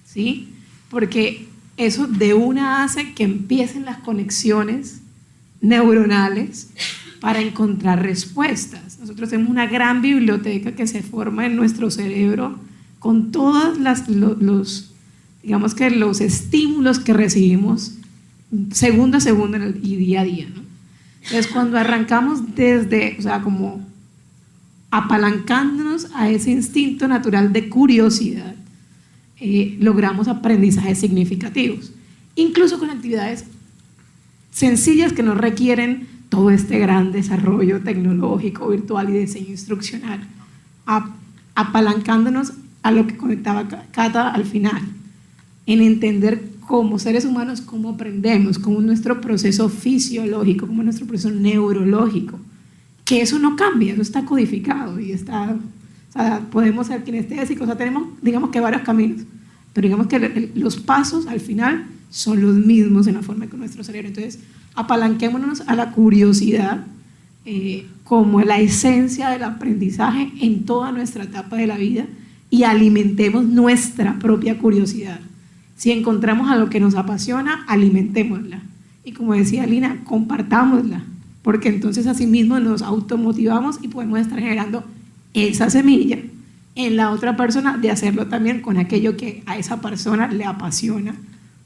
¿sí? Porque eso de una hace que empiecen las conexiones neuronales para encontrar respuestas. Nosotros tenemos una gran biblioteca que se forma en nuestro cerebro con todos digamos que los estímulos que recibimos segundo a segundo y día a día, ¿no? Entonces, cuando arrancamos desde, o sea, como apalancándonos a ese instinto natural de curiosidad, logramos aprendizajes significativos, incluso con actividades sencillas que no requieren todo este gran desarrollo tecnológico, virtual y de diseño instruccional, apalancándonos a lo que conectaba Cata al final, en entender como seres humanos cómo aprendemos, cómo es nuestro proceso fisiológico, cómo es nuestro proceso neurológico, que eso no cambia, eso está codificado y está, o sea, podemos ser kinestésicos, o sea, tenemos, digamos que varios caminos, pero digamos que los pasos al final son los mismos en la forma que nuestro cerebro. Entonces, apalanquémonos a la curiosidad como la esencia del aprendizaje en toda nuestra etapa de la vida y alimentemos nuestra propia curiosidad. Si encontramos algo que nos apasiona, alimentémosla. Y como decía Lina, compartámosla, porque entonces así mismo nos automotivamos y podemos estar generando esa semilla en la otra persona de hacerlo también con aquello que a esa persona le apasiona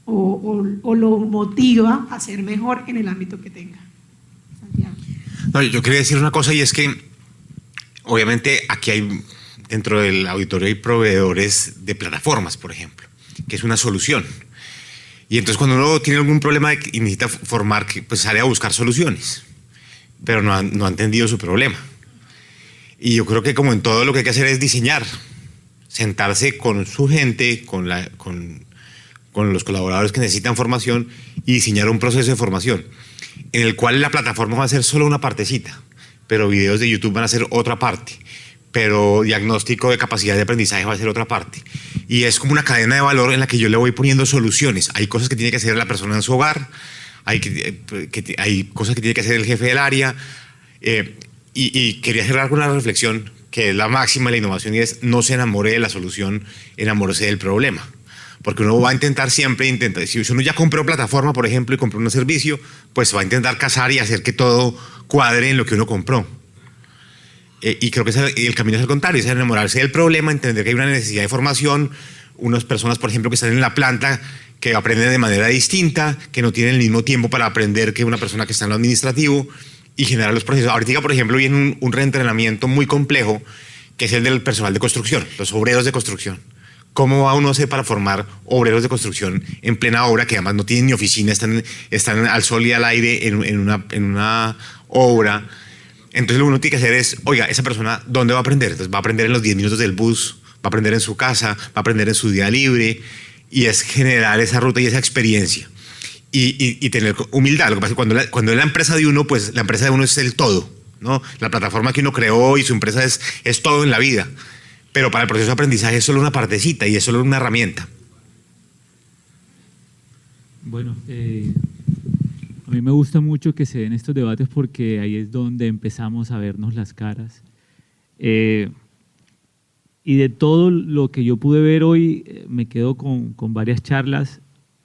o lo motiva a ser mejor en el ámbito que tenga. Santiago. No, yo quería decir una cosa, y es que obviamente aquí hay, dentro del auditorio hay proveedores de plataformas, por ejemplo, que es una solución. Y entonces cuando uno tiene algún problema y necesita formar, pues sale a buscar soluciones, pero no ha entendido su problema. Y yo creo que como en todo lo que hay que hacer es diseñar, sentarse con su gente, con los colaboradores que necesitan formación y diseñar un proceso de formación en el cual la plataforma va a ser solo una partecita, pero videos de YouTube van a ser otra parte, pero diagnóstico de capacidad de aprendizaje va a ser otra parte. Y es como una cadena de valor en la que yo le voy poniendo soluciones. Hay cosas que tiene que hacer la persona en su hogar, hay cosas que tiene que hacer el jefe del área. Y quería cerrar con una reflexión que es la máxima de la innovación, y es: no se enamore de la solución, enamórese del problema. Porque uno va a intentar siempre, si uno ya compró plataforma, por ejemplo, y compró un servicio, pues va a intentar cazar y hacer que todo cuadre en lo que uno compró. Y creo que el camino es al contrario, es enamorarse del problema, entender que hay una necesidad de formación, unas personas, por ejemplo, que están en la planta, que aprenden de manera distinta, que no tienen el mismo tiempo para aprender que una persona que está en lo administrativo, y generar los procesos. Ahorita, por ejemplo, viene un reentrenamiento muy complejo, que es el del personal de construcción, los obreros de construcción. ¿Cómo va uno a hacer para formar obreros de construcción en plena obra, que además no tienen ni oficina, están al sol y al aire en una obra? Entonces lo que uno tiene que hacer es, oiga, esa persona, ¿dónde va a aprender? Entonces va a aprender en los 10 minutos del bus, va a aprender en su casa, va a aprender en su día libre, y es generar esa ruta y esa experiencia. Y tener humildad. Lo que pasa es que cuando es la empresa de uno, pues la empresa de uno es el todo, ¿no? La plataforma que uno creó y su empresa es todo en la vida. Pero para el proceso de aprendizaje es solo una partecita y es solo una herramienta. Bueno, a mí me gusta mucho que se den estos debates porque ahí es donde empezamos a vernos las caras. Y de todo lo que yo pude ver hoy, me quedo con varias charlas,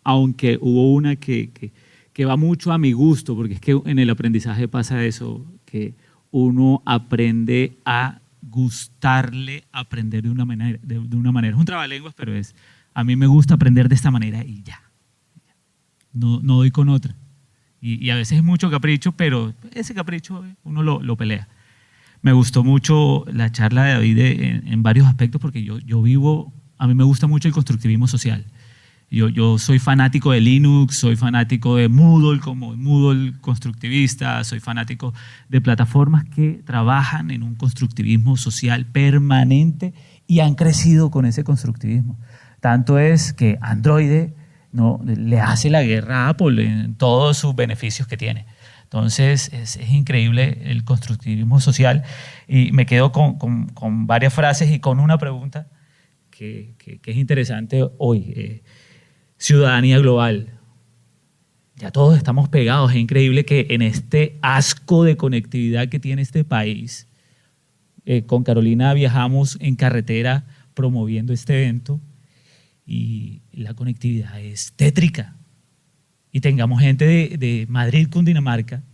aunque hubo una que va mucho a mi gusto, porque es que en el aprendizaje pasa eso, que uno aprende a gustarle aprender de una manera. Es un trabalenguas, pero a mí me gusta aprender de esta manera y ya. No doy con otra. Y a veces es mucho capricho, pero ese capricho uno lo pelea. Me gustó mucho la charla de David en varios aspectos, porque a mí me gusta mucho el constructivismo social. Yo soy fanático de Linux, soy fanático de Moodle como Moodle constructivista, soy fanático de plataformas que trabajan en un constructivismo social permanente y han crecido con ese constructivismo. Tanto es que Android le hace la guerra a Apple en todos sus beneficios que tiene. Entonces es increíble el constructivismo social, y me quedo con varias frases y con una pregunta que es interesante hoy. Ciudadanía global. Ya todos estamos pegados. Es increíble que en este asco de conectividad que tiene este país, con Carolina viajamos en carretera promoviendo este evento y la conectividad es tétrica. Y tengamos gente de Madrid, Cundinamarca.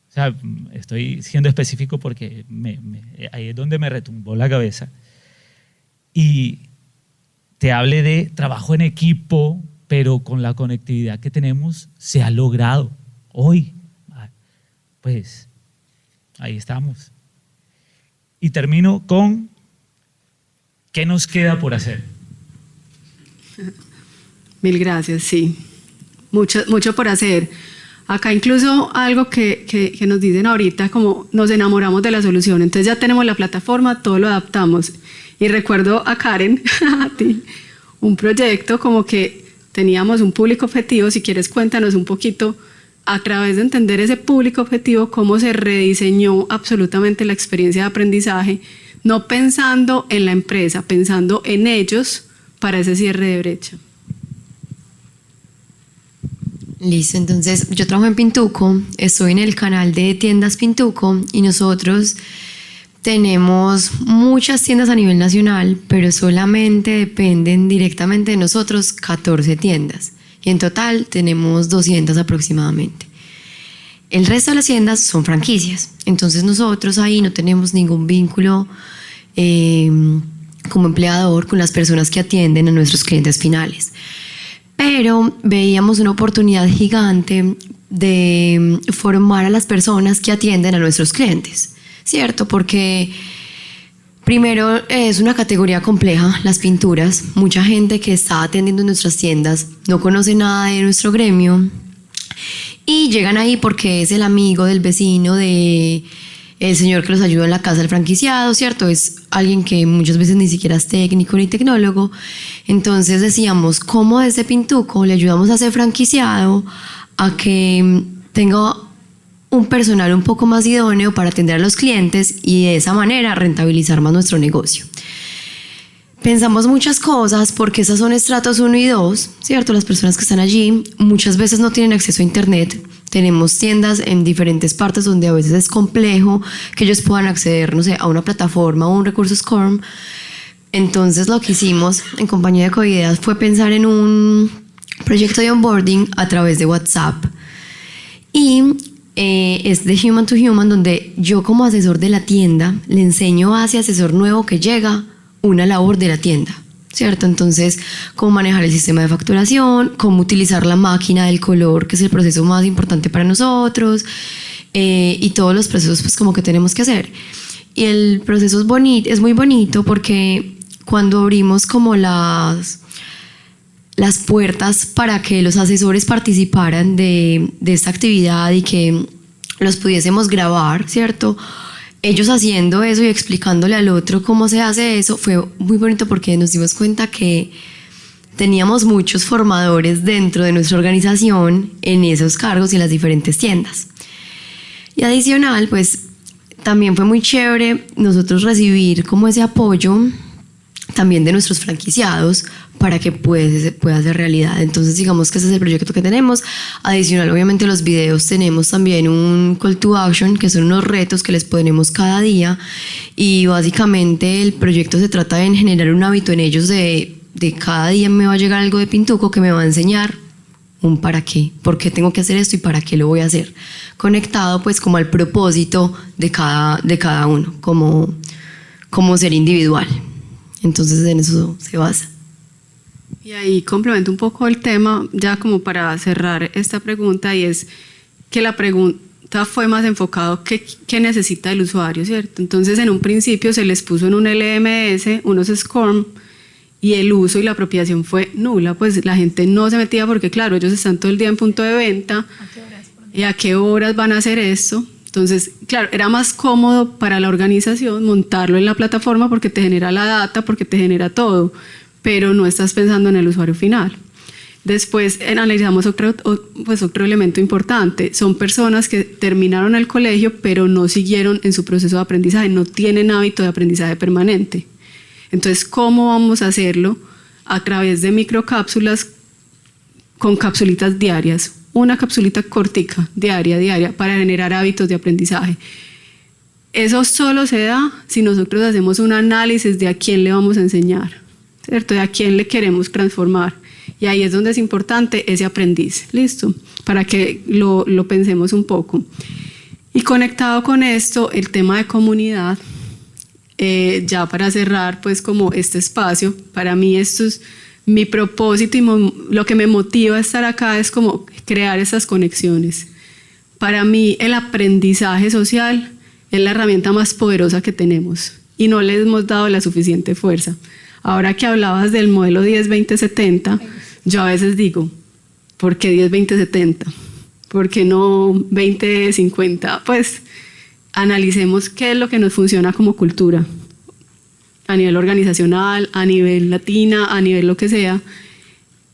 O sea, estoy siendo específico porque ahí es donde me retumbó la cabeza. Y te hable de trabajo en equipo, pero con la conectividad que tenemos se ha logrado. Hoy, pues, ahí estamos. Y termino con, ¿qué nos queda por hacer? Mil gracias, sí. Mucho por hacer. Acá incluso algo que nos dicen ahorita, como nos enamoramos de la solución. Entonces ya tenemos la plataforma, todo lo adaptamos. Y recuerdo a Karen, a ti, un proyecto como que teníamos un público objetivo. Si quieres, cuéntanos un poquito, a través de entender ese público objetivo, cómo se rediseñó absolutamente la experiencia de aprendizaje, no pensando en la empresa, pensando en ellos para ese cierre de brecha. Listo, entonces yo trabajo en Pintuco, estoy en el canal de tiendas Pintuco y nosotros tenemos muchas tiendas a nivel nacional, pero solamente dependen directamente de nosotros 14 tiendas y en total tenemos 200 aproximadamente. El resto de las tiendas son franquicias, entonces nosotros ahí no tenemos ningún vínculo como empleador con las personas que atienden a nuestros clientes finales. Pero veíamos una oportunidad gigante de formar a las personas que atienden a nuestros clientes, ¿cierto? Porque primero es una categoría compleja, las pinturas. Mucha gente que está atendiendo en nuestras tiendas no conoce nada de nuestro gremio y llegan ahí porque es el amigo del vecino, de el señor que los ayuda en la casa del franquiciado, ¿cierto? Es alguien que muchas veces ni siquiera es técnico ni tecnólogo. Entonces decíamos, ¿cómo desde Pintuco le ayudamos a ese franquiciado a que tenga un personal un poco más idóneo para atender a los clientes y de esa manera rentabilizar más nuestro negocio? Pensamos muchas cosas porque esas son estratos 1 y 2, ¿cierto? Las personas que están allí muchas veces no tienen acceso a internet. Tenemos tiendas en diferentes partes donde a veces es complejo que ellos puedan acceder, no sé, a una plataforma o un recurso SCORM. Entonces lo que hicimos en compañía de Coideas fue pensar en un proyecto de onboarding a través de WhatsApp. Y es de human to human, donde yo como asesor de la tienda le enseño a ese asesor nuevo que llega una labor de la tienda, ¿cierto? Entonces, cómo manejar el sistema de facturación, cómo utilizar la máquina del color, que es el proceso más importante para nosotros, y todos los procesos pues como que tenemos que hacer. Y el proceso es muy bonito porque cuando abrimos como las puertas para que los asesores participaran de esta actividad y que los pudiésemos grabar, ¿cierto? Ellos haciendo eso y explicándole al otro cómo se hace eso, fue muy bonito porque nos dimos cuenta que teníamos muchos formadores dentro de nuestra organización en esos cargos y en las diferentes tiendas. Y adicional, pues también fue muy chévere nosotros recibir como ese apoyo también de nuestros franquiciados para que pueda ser realidad. Entonces digamos que ese es el proyecto que tenemos. Adicional, obviamente los videos, tenemos también un call to action, que son unos retos que les ponemos cada día, y básicamente el proyecto se trata de generar un hábito en ellos de cada día me va a llegar algo de Pintuco que me va a enseñar un para qué, por qué tengo que hacer esto y para qué lo voy a hacer, conectado pues como al propósito de cada uno, como ser individual. Entonces en eso se basa. Y ahí complemento un poco el tema, ya como para cerrar esta pregunta, y es que la pregunta fue más enfocado qué necesita el usuario, ¿cierto? Entonces en un principio se les puso en un LMS unos SCORM y el uso y la apropiación fue nula, pues la gente no se metía porque claro, ellos están todo el día en punto de venta, ¿y a qué horas van a hacer esto? Entonces, claro, era más cómodo para la organización montarlo en la plataforma porque te genera la data, porque te genera todo, pero no estás pensando en el usuario final. Después analizamos otro elemento importante. Son personas que terminaron el colegio, pero no siguieron en su proceso de aprendizaje, no tienen hábito de aprendizaje permanente. Entonces, ¿cómo vamos a hacerlo? A través de microcápsulas con capsulitas diarias. Una capsulita cortica, diaria, para generar hábitos de aprendizaje. Eso solo se da si nosotros hacemos un análisis de a quién le vamos a enseñar, ¿cierto? De a quién le queremos transformar. Y ahí es donde es importante ese aprendiz, ¿listo? Para que lo pensemos un poco. Y conectado con esto, el tema de comunidad, ya para cerrar pues como este espacio, para mí esto es mi propósito y lo que me motiva a estar acá es como crear esas conexiones. Para mí el aprendizaje social es la herramienta más poderosa que tenemos y no le hemos dado la suficiente fuerza. Ahora que hablabas del modelo 10-20-70, yo a veces digo, ¿por qué 10-20-70? ¿Por qué no 20-50? Pues analicemos qué es lo que nos funciona como cultura, a nivel organizacional, a nivel latina, a nivel lo que sea,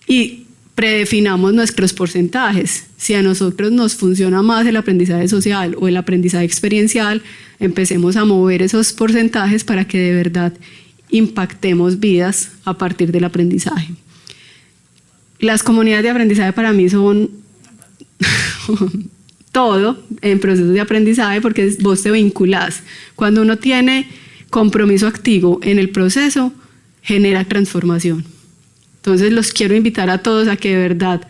y predefinamos nuestros porcentajes. Si a nosotros nos funciona más el aprendizaje social o el aprendizaje experiencial, empecemos a mover esos porcentajes para que de verdad impactemos vidas a partir del aprendizaje. Las comunidades de aprendizaje para mí son todo en procesos de aprendizaje porque vos te vinculás. Cuando uno tiene compromiso activo en el proceso, genera transformación. Entonces los quiero invitar a todos a que de verdad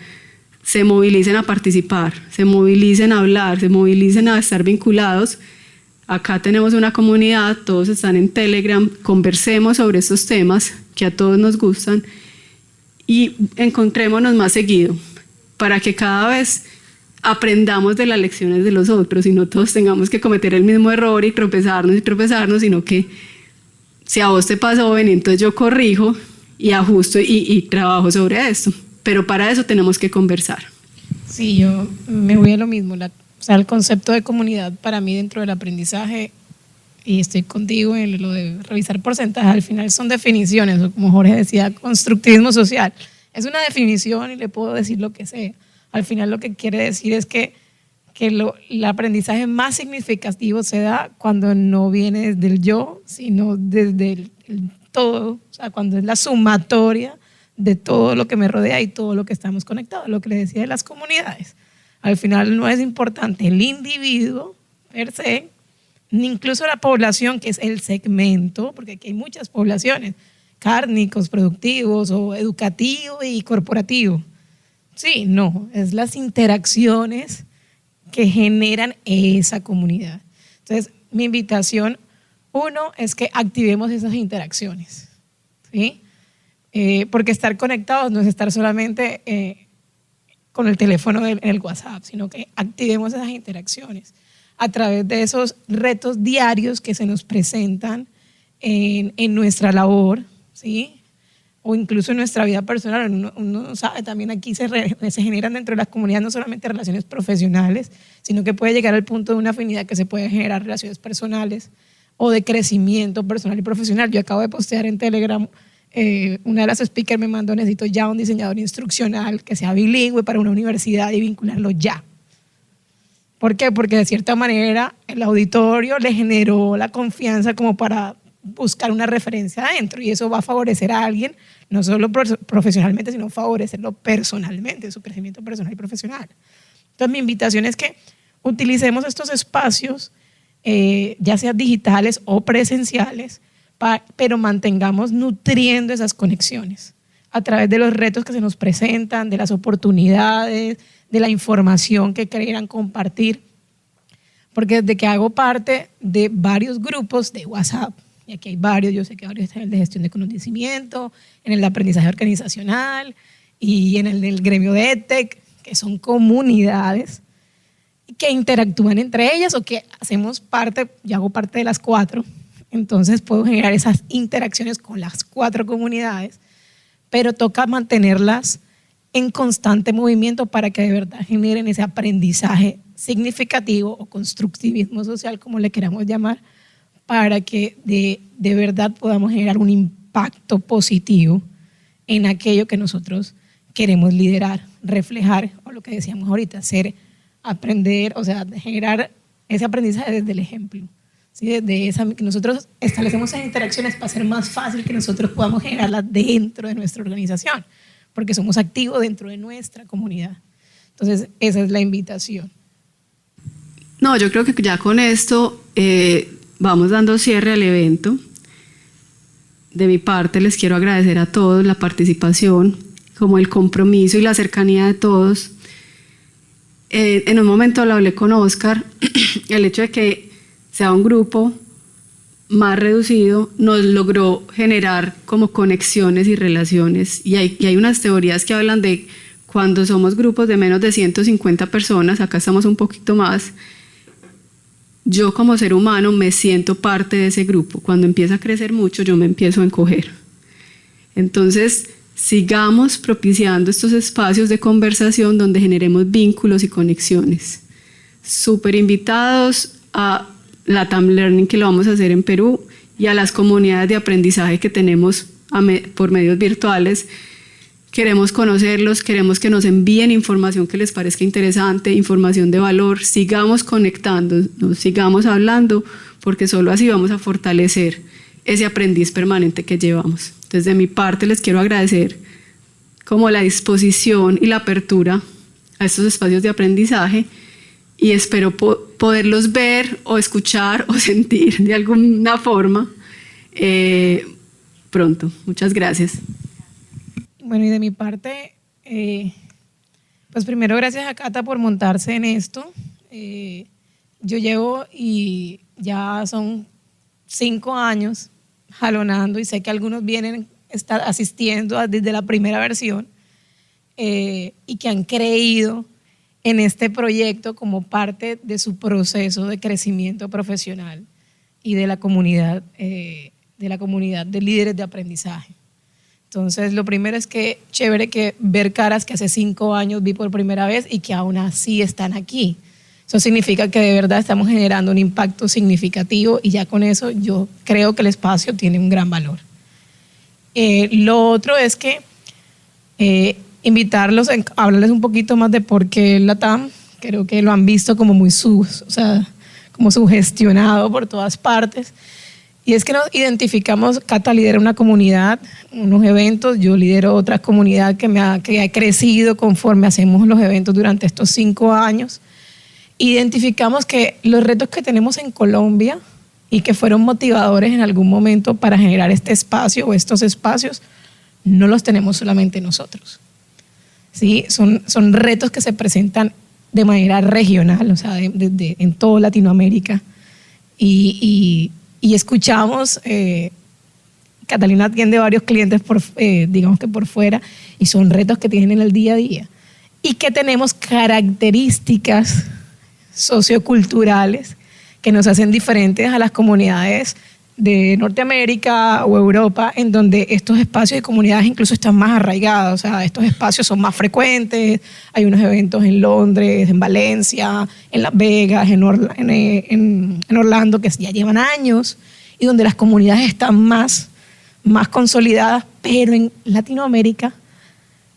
se movilicen a participar, se movilicen a hablar, se movilicen a estar vinculados. Acá tenemos una comunidad, todos están en Telegram, conversemos sobre estos temas que a todos nos gustan y encontrémonos más seguido para que cada vez aprendamos de las lecciones de los otros y no todos tengamos que cometer el mismo error y tropezarnos, sino que si a vos te pasó, ven, entonces yo corrijo y ajusto y trabajo sobre esto. Pero para eso tenemos que conversar. Sí, yo me voy a lo mismo. El concepto de comunidad para mí dentro del aprendizaje, y estoy contigo en lo de revisar porcentajes, al final son definiciones, como Jorge decía, constructivismo social. Es una definición y le puedo decir lo que sea. Al final lo que quiere decir es que el aprendizaje más significativo se da cuando no viene desde el yo, sino desde el todo, o sea, cuando es la sumatoria de todo lo que me rodea y todo lo que estamos conectados, lo que les decía de las comunidades. Al final no es importante el individuo per se, ni incluso la población, que es el segmento, porque aquí hay muchas poblaciones, cárnicos, productivos o educativo y corporativo. Sí, no, es las interacciones que generan esa comunidad. Entonces, mi invitación, uno, es que activemos esas interacciones, ¿sí? Porque estar conectados no es estar solamente con el teléfono en el WhatsApp, sino que activemos esas interacciones a través de esos retos diarios que se nos presentan en nuestra labor, ¿sí? O incluso en nuestra vida personal. Uno sabe, también aquí se generan dentro de las comunidades no solamente relaciones profesionales, sino que puede llegar al punto de una afinidad que se puede generar relaciones personales o de crecimiento personal y profesional. Yo acabo de postear en Telegram, una de las speakers me mandó: necesito ya un diseñador instruccional que sea bilingüe para una universidad y vincularlo ya. ¿Por qué? Porque de cierta manera el auditorio le generó la confianza como para buscar una referencia adentro, y eso va a favorecer a alguien, no solo profesionalmente, sino favorecerlo personalmente, su crecimiento personal y profesional. Entonces mi invitación es que utilicemos estos espacios, ya sean digitales o presenciales, pero mantengamos nutriendo esas conexiones a través de los retos que se nos presentan, de las oportunidades, de la información que quieran compartir. Porque desde que hago parte de varios grupos de WhatsApp, y aquí hay varios, yo sé que varios están en el de gestión de conocimiento, en el de aprendizaje organizacional y en el del gremio de EdTech, que son comunidades que interactúan entre ellas o que hacemos parte, yo hago parte de las 4, entonces puedo generar esas interacciones con las 4 comunidades, pero toca mantenerlas en constante movimiento para que de verdad generen ese aprendizaje significativo o constructivismo social, como le queramos llamar, para que de verdad podamos generar un impacto positivo en aquello que nosotros queremos liderar, reflejar, o lo que decíamos ahorita, aprender, o sea, generar ese aprendizaje desde el ejemplo. ¿Sí? Desde que nosotros establecemos esas interacciones para hacer más fácil que nosotros podamos generarlas dentro de nuestra organización, porque somos activos dentro de nuestra comunidad. Entonces, esa es la invitación. No, yo creo que ya con esto vamos dando cierre al evento. De mi parte les quiero agradecer a todos la participación, como el compromiso y la cercanía de todos. En un momento lo hablé con Oscar, el hecho de que sea un grupo más reducido nos logró generar como conexiones y relaciones, y hay unas teorías que hablan de cuando somos grupos de menos de 150 personas, acá estamos un poquito más, yo como ser humano me siento parte de ese grupo. Cuando empieza a crecer mucho, yo me empiezo a encoger. Entonces, sigamos propiciando estos espacios de conversación donde generemos vínculos y conexiones. Súper invitados a LATAM Learning, que lo vamos a hacer en Perú, y a las comunidades de aprendizaje que tenemos por medios virtuales. Queremos conocerlos, queremos que nos envíen información que les parezca interesante, información de valor. Sigamos conectándonos, sigamos hablando, porque solo así vamos a fortalecer ese aprendiz permanente que llevamos. Entonces, de mi parte, les quiero agradecer como la disposición y la apertura a estos espacios de aprendizaje, y espero poderlos ver o escuchar o sentir de alguna forma pronto. Muchas gracias. Bueno, y de mi parte, pues primero gracias a Cata por montarse en esto. Yo llevo y ya son 5 años jalonando, y sé que algunos vienen asistiendo desde la primera versión, y que han creído en este proyecto como parte de su proceso de crecimiento profesional y de la comunidad de líderes de aprendizaje. Entonces, lo primero es que chévere que ver caras que hace 5 años vi por primera vez y que aún así están aquí. Eso significa que de verdad estamos generando un impacto significativo, y ya con eso yo creo que el espacio tiene un gran valor. Lo otro es que invitarlos a hablarles un poquito más de por qué LATAM. Creo que lo han visto como muy como sugestionado por todas partes. Y es que nos identificamos, Cata lidera una comunidad, unos eventos, yo lidero otra comunidad que ha crecido conforme hacemos los eventos durante estos 5 años. Identificamos que los retos que tenemos en Colombia y que fueron motivadores en algún momento para generar este espacio o estos espacios, no los tenemos solamente nosotros. ¿Sí? Son retos que se presentan de manera regional, o sea, en toda Latinoamérica. Y escuchamos, Catalina atiende varios clientes digamos que por fuera, y son retos que tienen en el día a día, y que tenemos características socioculturales que nos hacen diferentes a las comunidades de Norteamérica o Europa, en donde estos espacios y comunidades incluso están más arraigados. O sea, estos espacios son más frecuentes. Hay unos eventos en Londres, en Valencia, en Las Vegas, en Orlando, que ya llevan años y donde las comunidades están más consolidadas, pero en Latinoamérica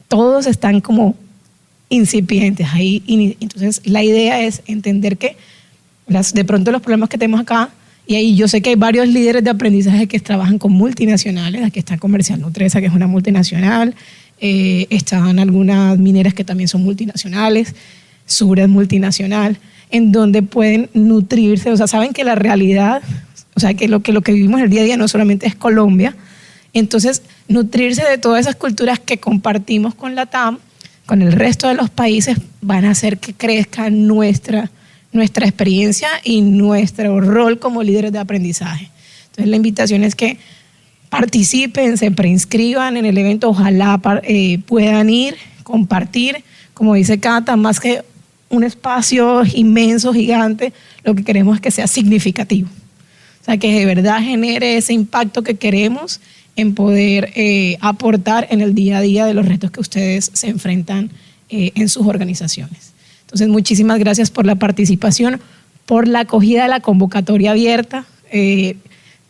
todos están como incipientes ahí. Entonces, la idea es entender que de pronto los problemas que tenemos acá, y ahí yo sé que hay varios líderes de aprendizaje que trabajan con multinacionales. Aquí está Comercial Nutresa, que es una multinacional. Están algunas mineras que también son multinacionales. Sura es multinacional, en donde pueden nutrirse. O sea, saben que la realidad, o sea, que lo que vivimos el día a día no solamente es Colombia. Entonces, nutrirse de todas esas culturas que compartimos con la TAM, con el resto de los países, van a hacer que crezca nuestra experiencia y nuestro rol como líderes de aprendizaje. Entonces, la invitación es que participen, se preinscriban en el evento, ojalá puedan ir, compartir, como dice Cata, más que un espacio inmenso, gigante, lo que queremos es que sea significativo. O sea, que de verdad genere ese impacto que queremos en poder aportar en el día a día de los retos que ustedes se enfrentan en sus organizaciones. Entonces, muchísimas gracias por la participación, por la acogida de la convocatoria abierta.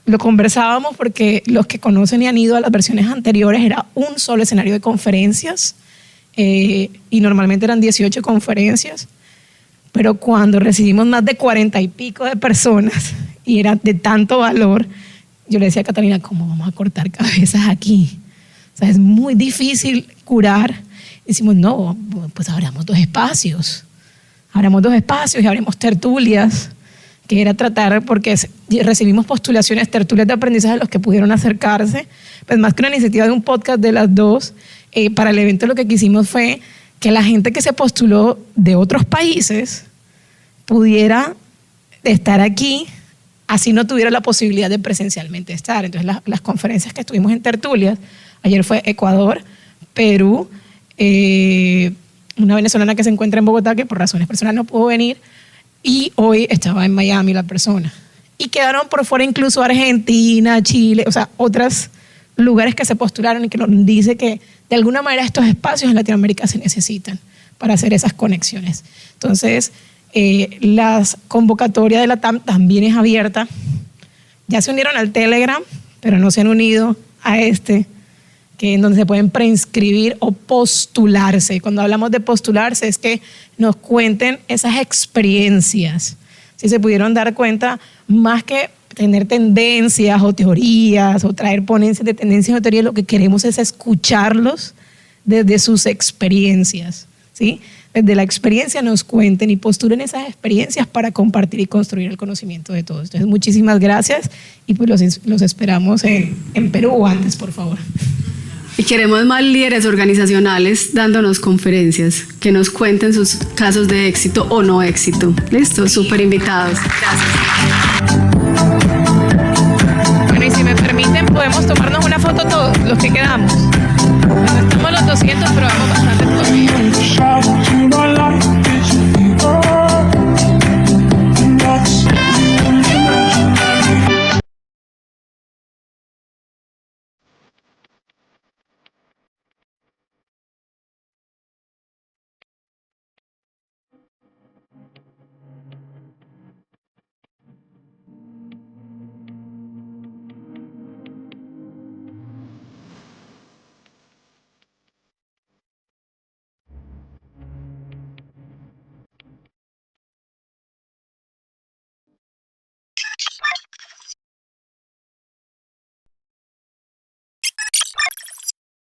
Lo conversábamos porque los que conocen y han ido a las versiones anteriores era un solo escenario de conferencias y normalmente eran 18 conferencias, pero cuando recibimos más de 40 y pico de personas y era de tanto valor, yo le decía a Catalina, ¿cómo vamos a cortar cabezas aquí? O sea, es muy difícil curar. Decimos, no, pues abramos dos espacios y abrimos tertulias, que era tratar, porque recibimos postulaciones, tertulias de aprendizaje de los que pudieron acercarse, pues más que una iniciativa de un podcast de las dos, para el evento lo que quisimos fue que la gente que se postuló de otros países pudiera estar aquí, así no tuviera la posibilidad de presencialmente estar. Entonces las conferencias que estuvimos en tertulias, ayer fue Ecuador, Perú, una venezolana que se encuentra en Bogotá, que por razones personales no pudo venir, y hoy estaba en Miami la persona. Y quedaron por fuera incluso Argentina, Chile, o sea, otros lugares que se postularon y que nos dice que de alguna manera estos espacios en Latinoamérica se necesitan para hacer esas conexiones. Entonces, la convocatoria de la TAM también es abierta. Ya se unieron al Telegram, pero no se han unido a que en donde se pueden preinscribir o postularse. Cuando hablamos de postularse es que nos cuenten esas experiencias. Si se pudieron dar cuenta, más que tener tendencias o teorías o traer ponencias de tendencias o teorías, lo que queremos es escucharlos desde sus experiencias, ¿sí? Desde la experiencia nos cuenten y postulen esas experiencias para compartir y construir el conocimiento de todos. Entonces, muchísimas gracias y pues los esperamos en Perú o antes, por favor. Y queremos más líderes organizacionales dándonos conferencias, que nos cuenten sus casos de éxito o no éxito. Listo, súper invitados. Gracias. Bueno, y si me permiten, podemos tomarnos una foto todos, los que quedamos. No estamos los 200, pero vamos bastante todavía.